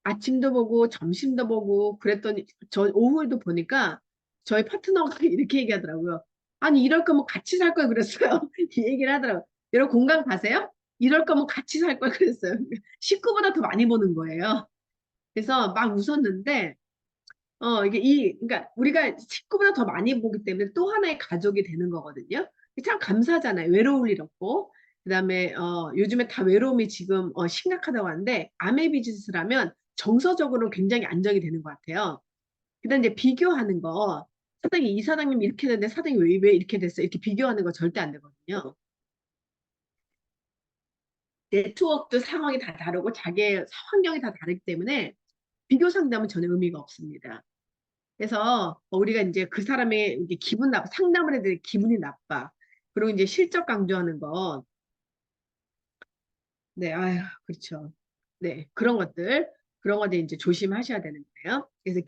아침도 보고 점심도 보고 그랬더니 저 오후에도 보니까 저희 파트너가 이렇게 얘기하더라고요. 아니 이럴 거면 같이 살 걸 그랬어요. 이 얘기를 하더라고요. 여러분 공감 가세요? 이럴 거면 같이 살 걸 그랬어요. 식구보다 더 많이 보는 거예요. 그래서 막 웃었는데 그러니까 우리가 식구보다 더 많이 보기 때문에 또 하나의 가족이 되는 거거든요. 참 감사하잖아요. 외로울 일 없고. 그다음에 요즘에 다 외로움이 지금 심각하다고 하는데 아메 비즈니스라면 정서적으로 굉장히 안정이 되는 것 같아요. 그다음 이제 비교하는 거. 이 사장님이 이렇게 됐는데 사장님이 왜 이렇게 됐어? 이렇게 비교하는 거 절대 안 되거든요. 네트워크도 상황이 다 다르고 자기의 환경이 다 다르기 때문에 비교 상담은 전혀 의미가 없습니다. 그래서 우리가 이제 그 사람의 이제 상담을 해야 될 기분이 나빠. 그리고 이제 실적 강조하는 거. 네, 아유, 그렇죠. 네, 그런 것들 이제 조심하셔야 되는 거예요. 그래서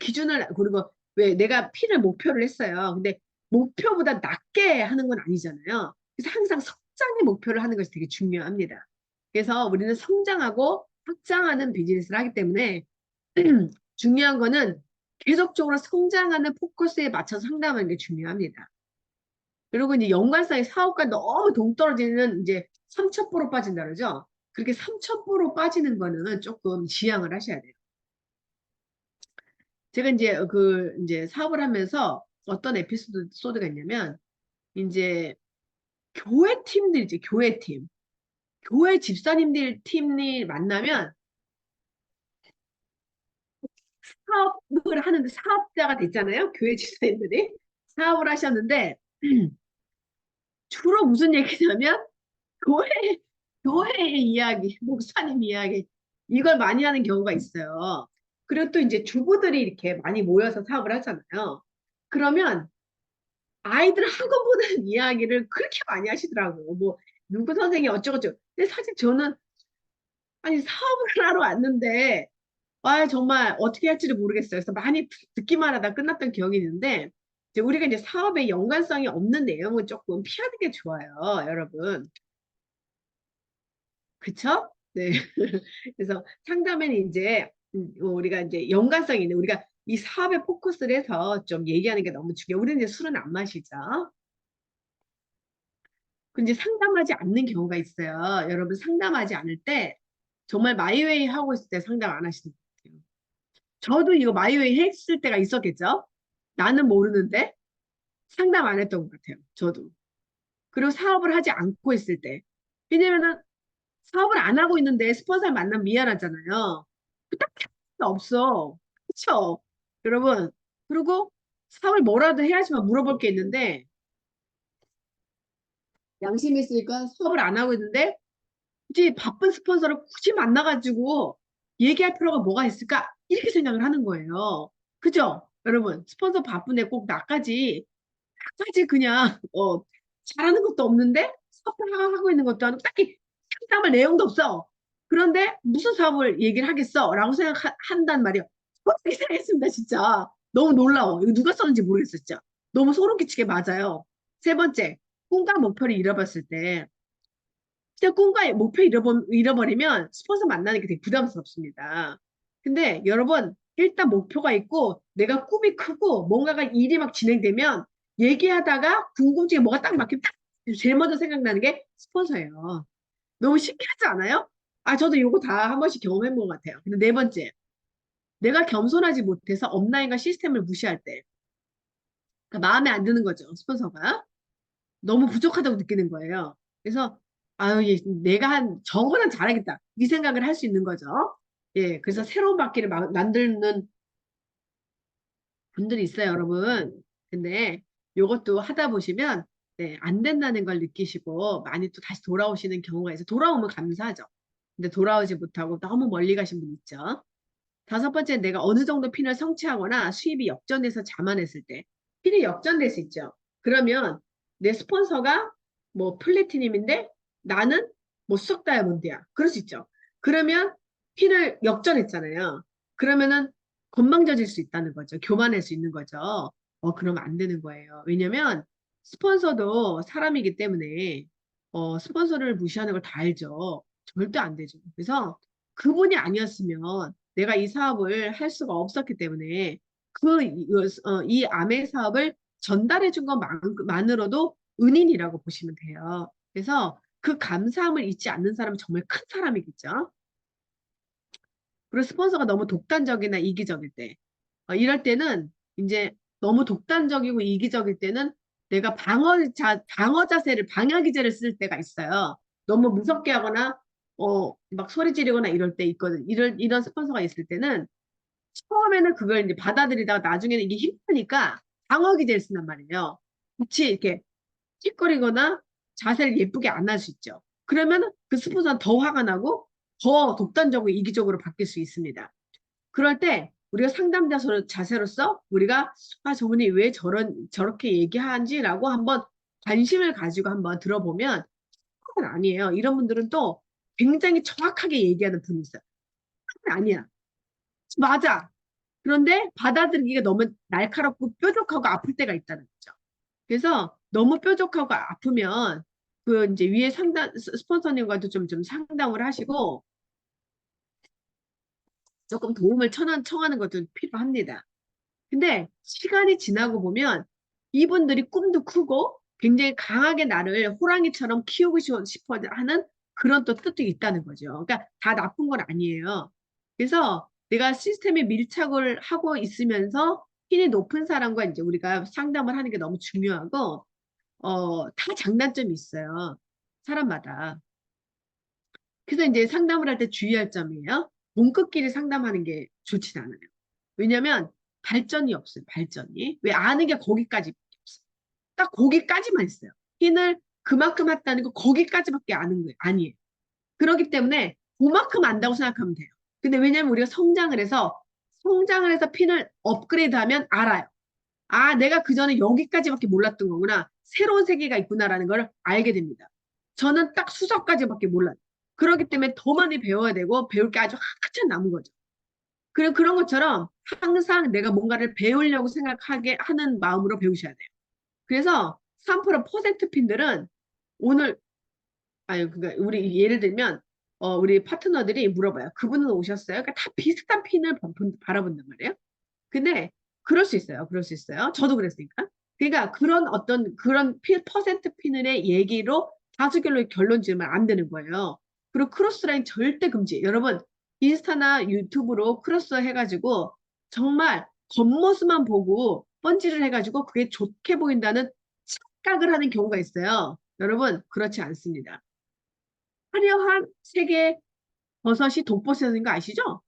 그리고 왜 내가 P를 목표를 했어요. 근데 목표보다 낮게 하는 건 아니잖아요. 그래서 항상 성장의 목표를 하는 것이 되게 중요합니다. 그래서 우리는 성장하고 확장하는 비즈니스를 하기 때문에 중요한 거는 계속적으로 성장하는 포커스에 맞춰서 상담하는 게 중요합니다. 그리고 이제 연관성이 사업과 너무 동떨어지는 이제 3,000%로 빠진다 그러죠. 그렇게 3,000%로 빠지는 거는 조금 지양을 하셔야 돼요. 제가 이제 사업을 하면서 어떤 에피소드가 있냐면 이제 교회 팀들이지 교회 팀. 교회 집사님들 팀이 만나면 사업을 하는데 사업자가 됐잖아요. 교회 집사님들이 사업을 하셨는데 주로 무슨 얘기냐면 교회 교회의 이야기, 목사님 이야기 이걸 많이 하는 경우가 있어요. 그리고 또 이제 주부들이 이렇게 많이 모여서 사업을 하잖아요. 그러면 아이들 학원 보는 이야기를 그렇게 많이 하시더라고요. 뭐 누구 선생이 어쩌고저쩌고. 근데 사실 저는 아니 사업을 하러 왔는데 정말 어떻게 할지를 모르겠어요. 그래서 많이 듣기만 하다 끝났던 기억이 있는데 이제 우리가 이제 사업에 연관성이 없는 내용은 조금 피하는 게 좋아요, 여러분. 그쵸? 네. 그래서 상담에는 이제 우리가 이제 연관성이 있는 우리가 이 사업에 포커스를 해서 좀 얘기하는 게 너무 중요해요. 우리는 이제 술은 안 마시죠. 근데 상담하지 않는 경우가 있어요. 여러분 상담하지 않을 때 정말 마이웨이 하고 있을 때 상담 안 하시는 것 같아요. 저도 이거 마이웨이 했을 때가 있었겠죠? 나는 모르는데 상담 안 했던 것 같아요. 저도. 그리고 사업을 하지 않고 있을 때. 왜냐면은 사업을 안 하고 있는데 스폰서를 만나면 미안하잖아요. 딱 없어. 그쵸? 여러분. 그리고 사업을 뭐라도 해야지만 물어볼 게 있는데 양심이 있으니까 사업을 안 하고 있는데 굳이 바쁜 스폰서를 굳이 만나가지고 얘기할 필요가 뭐가 있을까? 이렇게 생각을 하는 거예요. 그죠? 여러분, 스폰서 바쁜데 꼭 나까지 그냥, 잘하는 것도 없는데, 사업을 하고 있는 것도 아니고, 딱히 상담할 내용도 없어. 그런데 무슨 사업을 얘기를 하겠어? 라고 생각한단 말이에요. 어떻게 생각했습니다, 진짜. 너무 놀라워. 이거 누가 썼는지 모르겠어, 진짜. 너무 소름 끼치게 맞아요. 세 번째, 꿈과 목표를 잃어버렸을 때, 진짜 꿈과 목표 잃어버리면 스폰서 만나는 게 되게 부담스럽습니다. 근데 여러분, 일단 목표가 있고 내가 꿈이 크고 뭔가가 일이 막 진행되면 얘기하다가 궁금증이 뭐가 딱 막히면 딱 제일 먼저 생각나는 게 스폰서예요. 너무 신기하지 않아요? 아, 저도 이거 다 한 번씩 경험해 본 것 같아요. 근데 네 번째, 내가 겸손하지 못해서 업라인과 시스템을 무시할 때 그러니까 마음에 안 드는 거죠, 스폰서가. 너무 부족하다고 느끼는 거예요. 그래서 아유, 내가 저거는 잘하겠다 이 생각을 할 수 있는 거죠. 예, 그래서 새로운 바퀴를 만드는 분들이 있어요, 여러분. 근데 요것도 하다 보시면 네, 안 된다는 걸 느끼시고 많이 또 다시 돌아오시는 경우가 있어요. 돌아오면 감사하죠. 근데 돌아오지 못하고 너무 멀리 가신 분 있죠. 다섯 번째, 내가 어느 정도 핀을 성취하거나 수입이 역전돼서 자만했을 때 핀이 역전될 수 있죠. 그러면 내 스폰서가 뭐 플래티넘인데 나는 뭐 수석 다이아몬드야. 그럴 수 있죠. 그러면 핀을 역전했잖아요. 그러면은 건방져질 수 있다는 거죠. 교만할 수 있는 거죠. 그러면 안 되는 거예요. 왜냐면 스폰서도 사람이기 때문에 스폰서를 무시하는 걸 다 알죠. 절대 안 되죠. 그래서 그분이 아니었으면 내가 이 사업을 할 수가 없었기 때문에 이 아메 사업을 전달해 준 것만으로도 은인이라고 보시면 돼요. 그래서 그 감사함을 잊지 않는 사람은 정말 큰 사람이겠죠. 그리고 스폰서가 너무 독단적이나 이기적일 때, 이럴 때는 이제 너무 독단적이고 이기적일 때는 내가 방어 자세를, 방어 기제를 쓸 때가 있어요. 너무 무섭게 하거나, 막 소리 지르거나 이럴 때 있거든. 이런 스폰서가 있을 때는 처음에는 그걸 이제 받아들이다가 나중에는 이게 힘드니까 방어 기제를 쓴단 말이에요. 같이 이렇게 찌꺼리거나 자세를 예쁘게 안 할 수 있죠. 그러면 그 스폰서는 더 화가 나고 더 독단적으로 이기적으로 바뀔 수 있습니다. 그럴 때 우리가 상담자 자세로서 우리가 저분이 왜 저렇게 얘기하는지라고 한번 관심을 가지고 한번 들어보면 그건 아니에요. 이런 분들은 또 굉장히 정확하게 얘기하는 분이 있어요. 그건 아니야. 맞아. 그런데 받아들이기가 너무 날카롭고 뾰족하고 아플 때가 있다는 거죠. 그래서 너무 뾰족하고 아프면 그 이제 위에 스폰서님과도 좀 상담을 하시고 조금 도움을 청하는 것도 필요합니다. 근데 시간이 지나고 보면 이분들이 꿈도 크고 굉장히 강하게 나를 호랑이처럼 키우고 싶어 하는 그런 또 뜻도 있다는 거죠. 그러니까 다 나쁜 건 아니에요. 그래서 내가 시스템에 밀착을 하고 있으면서 힘이 높은 사람과 이제 우리가 상담을 하는 게 너무 중요하고, 다 장단점이 있어요. 사람마다. 그래서 이제 상담을 할 때 주의할 점이에요. 본급끼리 상담하는 게 좋진 않아요. 왜냐면 발전이 없어요. 발전이. 왜 아는 게 거기까지 없어요. 딱 거기까지만 있어요. 핀을 그만큼 했다는 거 거기까지밖에 아는 거예요. 아니에요. 그렇기 때문에 그만큼 안다고 생각하면 돼요. 근데 왜냐면 우리가 성장을 해서 핀을 업그레이드하면 알아요. 아, 내가 그전에 여기까지밖에 몰랐던 거구나. 새로운 세계가 있구나라는 걸 알게 됩니다. 저는 딱 수석까지밖에 몰라요. 그렇기 때문에 더 많이 배워야 되고 배울 게 아주 한참 남은 거죠. 그리고 그런 것처럼 항상 내가 뭔가를 배우려고 생각하게 하는 마음으로 배우셔야 돼요. 그래서 3% 핀들은 오늘 아니 그러니까 우리 예를 들면 우리 파트너들이 물어봐요. 그분은 오셨어요? 그러니까 다 비슷한 핀을 바라본단 말이에요. 근데 그럴 수 있어요. 그럴 수 있어요. 저도 그랬으니까. 그러니까 그런 퍼센트 핀의 얘기로 다수결로 결론 지으면 안 되는 거예요. 그리고 크로스라인 절대 금지. 여러분 인스타나 유튜브로 크로스 해가지고 정말 겉모습만 보고 번지를 해가지고 그게 좋게 보인다는 착각을 하는 경우가 있어요. 여러분 그렇지 않습니다. 화려한 색의 버섯이 독버섯인 거 아시죠?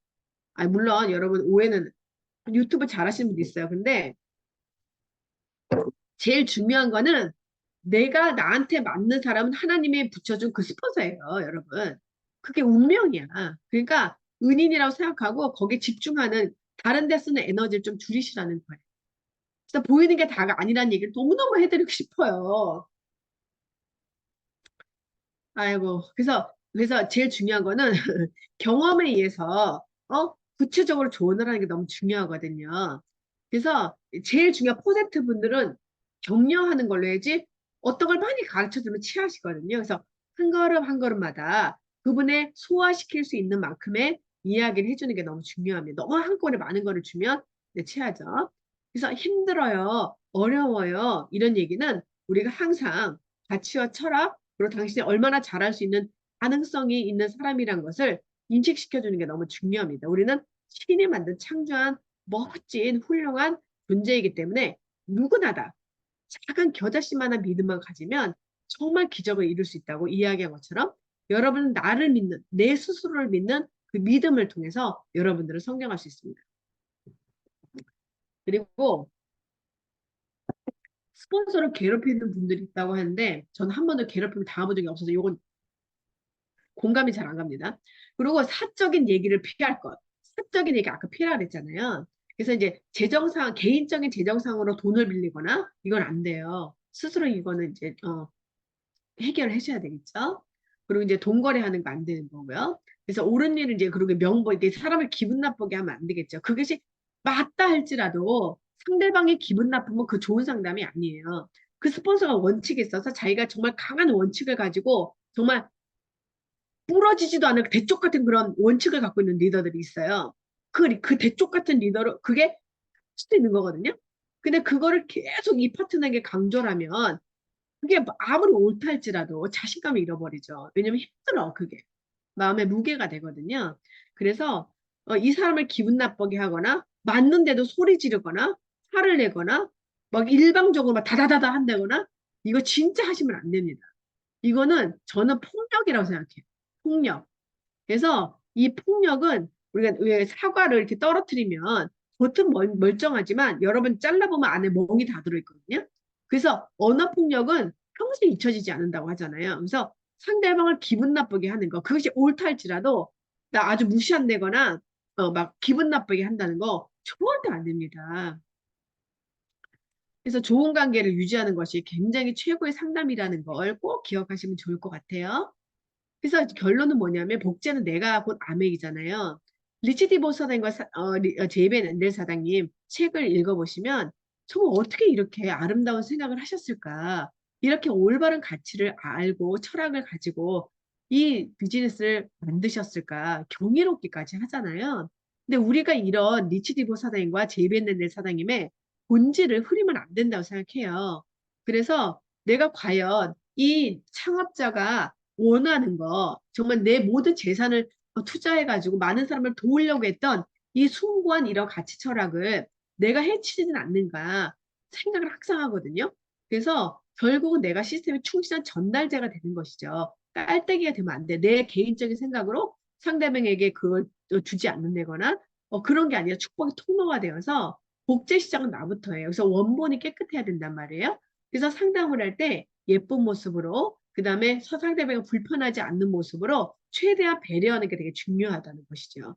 아, 물론 여러분 오해는 유튜브 잘하시는 분도 있어요. 근데 제일 중요한 거는 내가 나한테 맞는 사람은 하나님이 붙여준 그 스폰서예요, 여러분. 그게 운명이야. 그러니까 은인이라고 생각하고 거기에 집중하는 다른 데 쓰는 에너지를 좀 줄이시라는 거예요. 그래서 보이는 게 다가 아니라는 얘기를 너무너무 해드리고 싶어요. 아이고, 그래서 제일 중요한 거는 경험에 의해서, 구체적으로 조언을 하는 게 너무 중요하거든요. 그래서 제일 중요한 퍼센트 분들은 격려하는 걸로 해야지 어떤 걸 많이 가르쳐 주면 취하시거든요. 그래서 한 걸음 한 걸음마다 그분의 소화시킬 수 있는 만큼의 이야기를 해주는 게 너무 중요합니다. 너무 한꺼번에 많은 거를 주면 네, 취하죠. 그래서 힘들어요, 어려워요, 이런 얘기는 우리가 항상 가치와 철학, 그리고 당신이 얼마나 잘할 수 있는 가능성이 있는 사람이란 것을 인식시켜주는 게 너무 중요합니다. 우리는 신이 만든 창조한 멋진 훌륭한 존재이기 때문에 누구나 다 작은 겨자씨만한 믿음만 가지면 정말 기적을 이룰 수 있다고 이야기한 것처럼 여러분은 나를 믿는, 내 스스로를 믿는 그 믿음을 통해서 여러분들을 성장할 수 있습니다. 그리고 스폰서를 괴롭히는 분들이 있다고 하는데 저는 한 번도 괴롭힘을 당해본 적이 없어서 이건 공감이 잘 안 갑니다. 그리고 사적인 얘기를 피할 것. 사적인 얘기 아까 피하라 그랬잖아요. 그래서 이제 재정상, 개인적인 재정상으로 돈을 빌리거나 이건 안 돼요. 스스로 이거는 이제 해결을 해줘야 되겠죠. 그리고 이제 돈 거래하는 거 안 되는 거고요. 그래서 옳은 일은 이제 그리고 명분, 이게 사람을 기분 나쁘게 하면 안 되겠죠. 그것이 맞다 할지라도 상대방이 기분 나쁘면 그 좋은 상담이 아니에요. 그 스폰서가 원칙이 있어서 자기가 정말 강한 원칙을 가지고 정말 부러지지도 않을 대쪽 같은 그런 원칙을 갖고 있는 리더들이 있어요. 그 대쪽 같은 리더로 그게 할 수도 있는 거거든요. 근데 그거를 계속 이 파트너에게 강조를 하면 그게 아무리 옳다 할지라도 자신감을 잃어버리죠. 왜냐면 힘들어, 그게. 마음의 무게가 되거든요. 그래서 이 사람을 기분 나쁘게 하거나 맞는데도 소리 지르거나 화를 내거나 막 일방적으로 막 다다다다 한다거나 이거 진짜 하시면 안 됩니다. 이거는 저는 폭력이라고 생각해요. 폭력. 그래서 이 폭력은 우리가 왜 사과를 이렇게 떨어뜨리면 겉은 멀쩡하지만 여러분 잘라보면 안에 멍이 다 들어있거든요. 그래서 언어 폭력은 평생 잊혀지지 않는다고 하잖아요. 그래서 상대방을 기분 나쁘게 하는 거, 그것이 옳다 할지라도 나 아주 무시한다거나 막 기분 나쁘게 한다는 거 절대 안 됩니다. 그래서 좋은 관계를 유지하는 것이 굉장히 최고의 상담이라는 걸 꼭 기억하시면 좋을 것 같아요. 그래서 결론은 뭐냐면 복제는 내가 곧 아메이잖아요. 리치 디보 사장과 제이벤 앤델 사장님 책을 읽어보시면 정말 어떻게 이렇게 아름다운 생각을 하셨을까? 이렇게 올바른 가치를 알고 철학을 가지고 이 비즈니스를 만드셨을까? 경이롭기까지 하잖아요. 근데 우리가 이런 리치 디보 사장님과 제이벤 앤델 사장님의 본질을 흐리면 안 된다고 생각해요. 그래서 내가 과연 이 창업자가 원하는 거, 정말 내 모든 재산을 투자해가지고 많은 사람을 도우려고 했던 이 숭고한 이런 가치 철학을 내가 해치지는 않는가 생각을 항상 하거든요. 그래서 결국은 내가 시스템에 충실한 전달자가 되는 것이죠. 깔때기가 되면 안 돼. 내 개인적인 생각으로 상대방에게 그걸 주지 않는다거나 그런 게 아니라 축복의 통로가 되어서 복제 시작은 나부터예요. 그래서 원본이 깨끗해야 된단 말이에요. 그래서 상담을 할 때 예쁜 모습으로 그다음에 상대방이 불편하지 않는 모습으로 최대한 배려하는 게 되게 중요하다는 것이죠.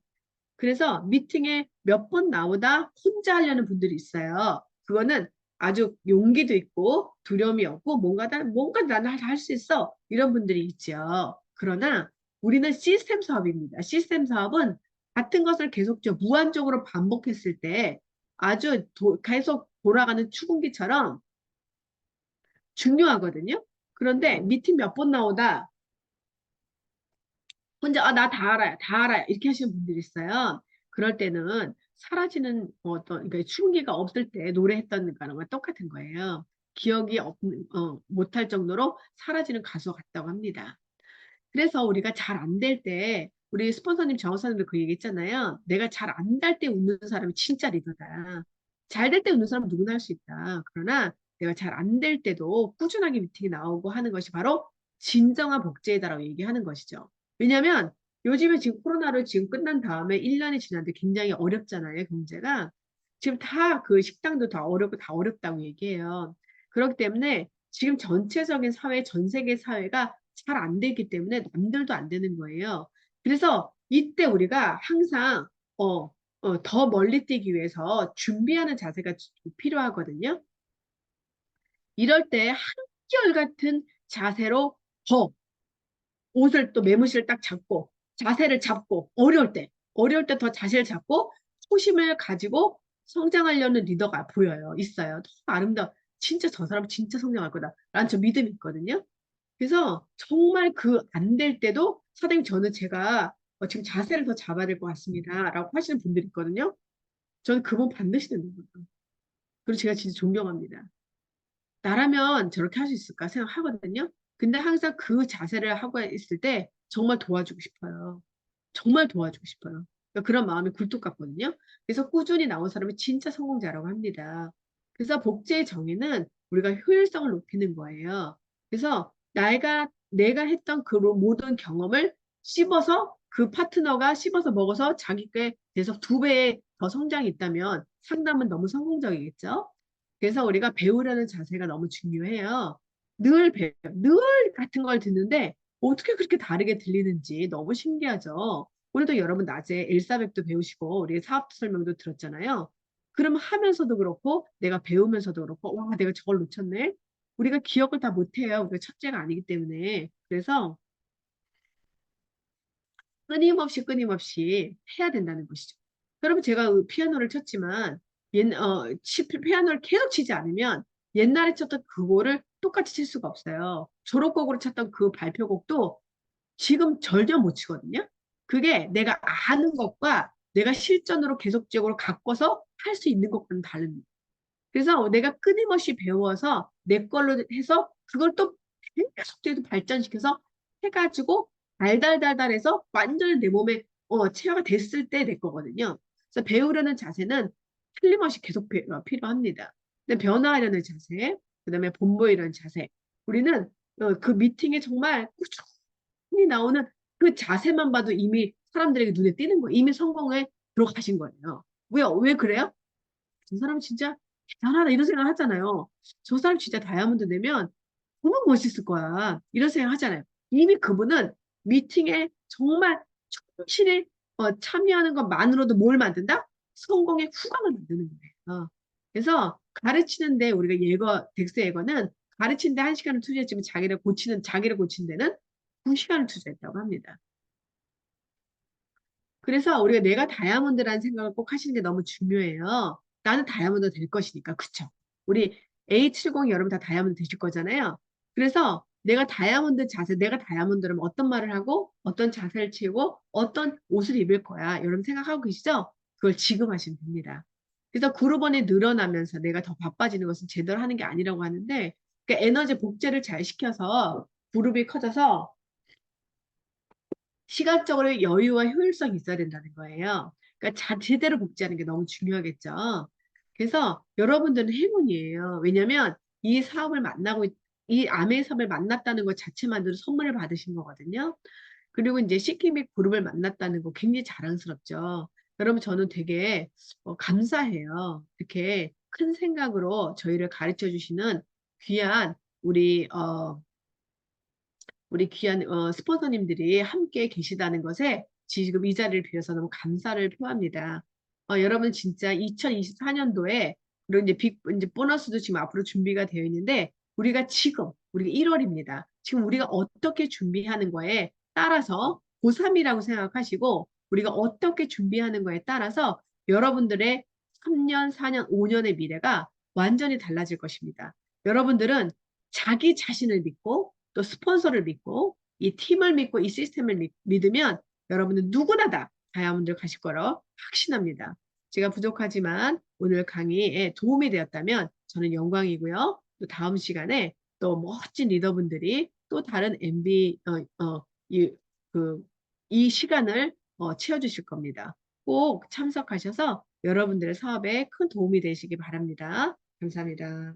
그래서 미팅에 몇 번 나오다 혼자 하려는 분들이 있어요. 그거는 아주 용기도 있고 두려움이 없고 뭔가 나는 할 수 있어 이런 분들이 있죠. 그러나 우리는 시스템 사업입니다. 시스템 사업은 같은 것을 계속 무한적으로 반복했을 때 아주 계속 돌아가는 추궁기처럼 중요하거든요. 그런데 미팅 몇 번 나오다 혼자 나 다 알아요, 다 알아요 이렇게 하시는 분들이 있어요. 그럴 때는 사라지는 어떤 그러니까 추운기가 없을 때 노래했던 거랑 똑같은 거예요. 기억이 못할 정도로 사라지는 가수 같다고 합니다. 그래서 우리가 잘 안 될 때 우리 스폰서님 정호사님도 그 얘기했잖아요. 내가 잘 안 될 때 웃는 사람이 진짜 리더다. 잘 될 때 웃는 사람은 누구나 할 수 있다. 그러나 내가 잘 안 될 때도 꾸준하게 미팅이 나오고 하는 것이 바로 진정한 복제다라고 얘기하는 것이죠. 왜냐하면 요즘에 지금 코로나로 지금 끝난 다음에 1년이 지났는데 굉장히 어렵잖아요, 경제가. 지금 다 그 식당도 다 어렵고 다 어렵다고 얘기해요. 그렇기 때문에 지금 전체적인 사회, 전 세계 사회가 잘 안 되기 때문에 남들도 안 되는 거예요. 그래서 이때 우리가 항상 더 멀리 뛰기 위해서 준비하는 자세가 필요하거든요. 이럴 때 한결같은 자세로 더 옷을 또 매무실을 딱 잡고 자세를 잡고 어려울 때 더 자세를 잡고 초심을 가지고 성장하려는 리더가 보여요. 있어요. 너무 아름다워. 진짜 저 사람 진짜 성장할 거다. 라는 저 믿음이 있거든요. 그래서 정말 그 안 될 때도 선생님 저는 제가 지금 자세를 더 잡아야 될 것 같습니다. 라고 하시는 분들이 있거든요. 저는 그분 반드시 되는 거예요. 그리고 제가 진짜 존경합니다. 나라면 저렇게 할 수 있을까 생각하거든요. 근데 항상 그 자세를 하고 있을 때 정말 도와주고 싶어요. 정말 도와주고 싶어요. 그러니까 그런 마음이 굴뚝 같거든요. 그래서 꾸준히 나온 사람이 진짜 성공자라고 합니다. 그래서 복제의 정의는 우리가 효율성을 높이는 거예요. 그래서 내가 했던 그 모든 경험을 씹어서 그 파트너가 씹어서 먹어서 자기께 대해서 2배의 더 성장이 있다면 상담은 너무 성공적이겠죠. 그래서 우리가 배우려는 자세가 너무 중요해요. 늘 같은 걸 듣는데 어떻게 그렇게 다르게 들리는지 너무 신기하죠. 오늘도 여러분 낮에 엘사백도 배우시고 우리 사업 설명도 들었잖아요. 그러면 하면서도 그렇고 내가 배우면서도 그렇고 와 내가 저걸 놓쳤네. 우리가 기억을 다 못해요. 우리가 첫째가 아니기 때문에. 그래서 끊임없이 해야 된다는 것이죠. 여러분 제가 피아노를 쳤지만 피아노를 계속 치지 않으면 옛날에 쳤던 그거를 똑같이 칠 수가 없어요. 졸업곡으로 쳤던 그 발표곡도 지금 절대 못 치거든요. 그게 내가 아는 것과 내가 실전으로 계속적으로 갖고서 할 수 있는 것과는 다릅니다. 그래서 내가 끊임없이 배워서 내 걸로 해서 그걸 또 계속적으로 발전시켜서 해가지고 달달달달해서 완전히 내 몸에 체화가 됐을 때 내 거거든요. 그래서 배우려는 자세는 틀림없이 계속 필요합니다. 근데 변화하려는 자세, 그다음에 본보이려는 자세. 우리는 그 미팅에 정말 꾸준히 나오는 그 자세만 봐도 이미 사람들에게 눈에 띄는 거예요. 이미 성공에 들어가신 거예요. 왜 그래요? 저 사람 진짜 대단하다 이런 생각 하잖아요. 저 사람 진짜 다이아몬드 되면 너무 멋있을 거야. 이런 생각 하잖아요. 이미 그분은 미팅에 정말 충실히 참여하는 것만으로도 뭘 만든다? 성공의 후광을 만드는 거예요. 그래서 가르치는데 우리가 덱스 예거는 가르치는데 1시간을 투자했지만 자기를 고친 데는 2시간을 투자했다고 합니다. 그래서 우리가 내가 다이아몬드라는 생각을 꼭 하시는 게 너무 중요해요. 나는 다이아몬드 될 것이니까. 그쵸? 우리 A70 여러분 다 다이아몬드 되실 거잖아요. 그래서 내가 다이아몬드라면 어떤 말을 하고 어떤 자세를 취하고 어떤 옷을 입을 거야. 여러분 생각하고 계시죠? 그걸 지금 하시면 됩니다. 그래서 그룹원이 늘어나면서 내가 더 바빠지는 것은 제대로 하는 게 아니라고 하는데 그러니까 에너지 복제를 잘 시켜서 그룹이 커져서 시각적으로 여유와 효율성이 있어야 된다는 거예요. 그러니까 제대로 복제하는 게 너무 중요하겠죠. 그래서 여러분들은 행운이에요. 왜냐면 이 아메의 사업을 만났다는 것 자체만으로 선물을 받으신 거거든요. 그리고 이제 시키믹 그룹을 만났다는 거 굉장히 자랑스럽죠. 여러분 저는 되게 감사해요. 이렇게 큰 생각으로 저희를 가르쳐 주시는 귀한 우리 귀한 스폰서님들이 함께 계시다는 것에 지금 이 자리를 빌어서 너무 감사를 표합니다. 여러분 진짜 2024년도에 그리고 이제 보너스도 지금 앞으로 준비가 되어 있는데 우리가 1월입니다. 지금 우리가 어떻게 준비하는 거에 따라서 고3이라고 생각하시고 우리가 어떻게 준비하는 거에 따라서 여러분들의 3년, 4년, 5년의 미래가 완전히 달라질 것입니다. 여러분들은 자기 자신을 믿고 또 스폰서를 믿고 이 팀을 믿고 이 시스템을 믿으면 여러분은 누구나 다 다이아몬드를 가실 거로 확신합니다. 제가 부족하지만 오늘 강의에 도움이 되었다면 저는 영광이고요. 또 다음 시간에 또 멋진 리더분들이 또 다른 MB 이 시간을 채워주실 겁니다. 꼭 참석하셔서 여러분들의 사업에 큰 도움이 되시기 바랍니다. 감사합니다.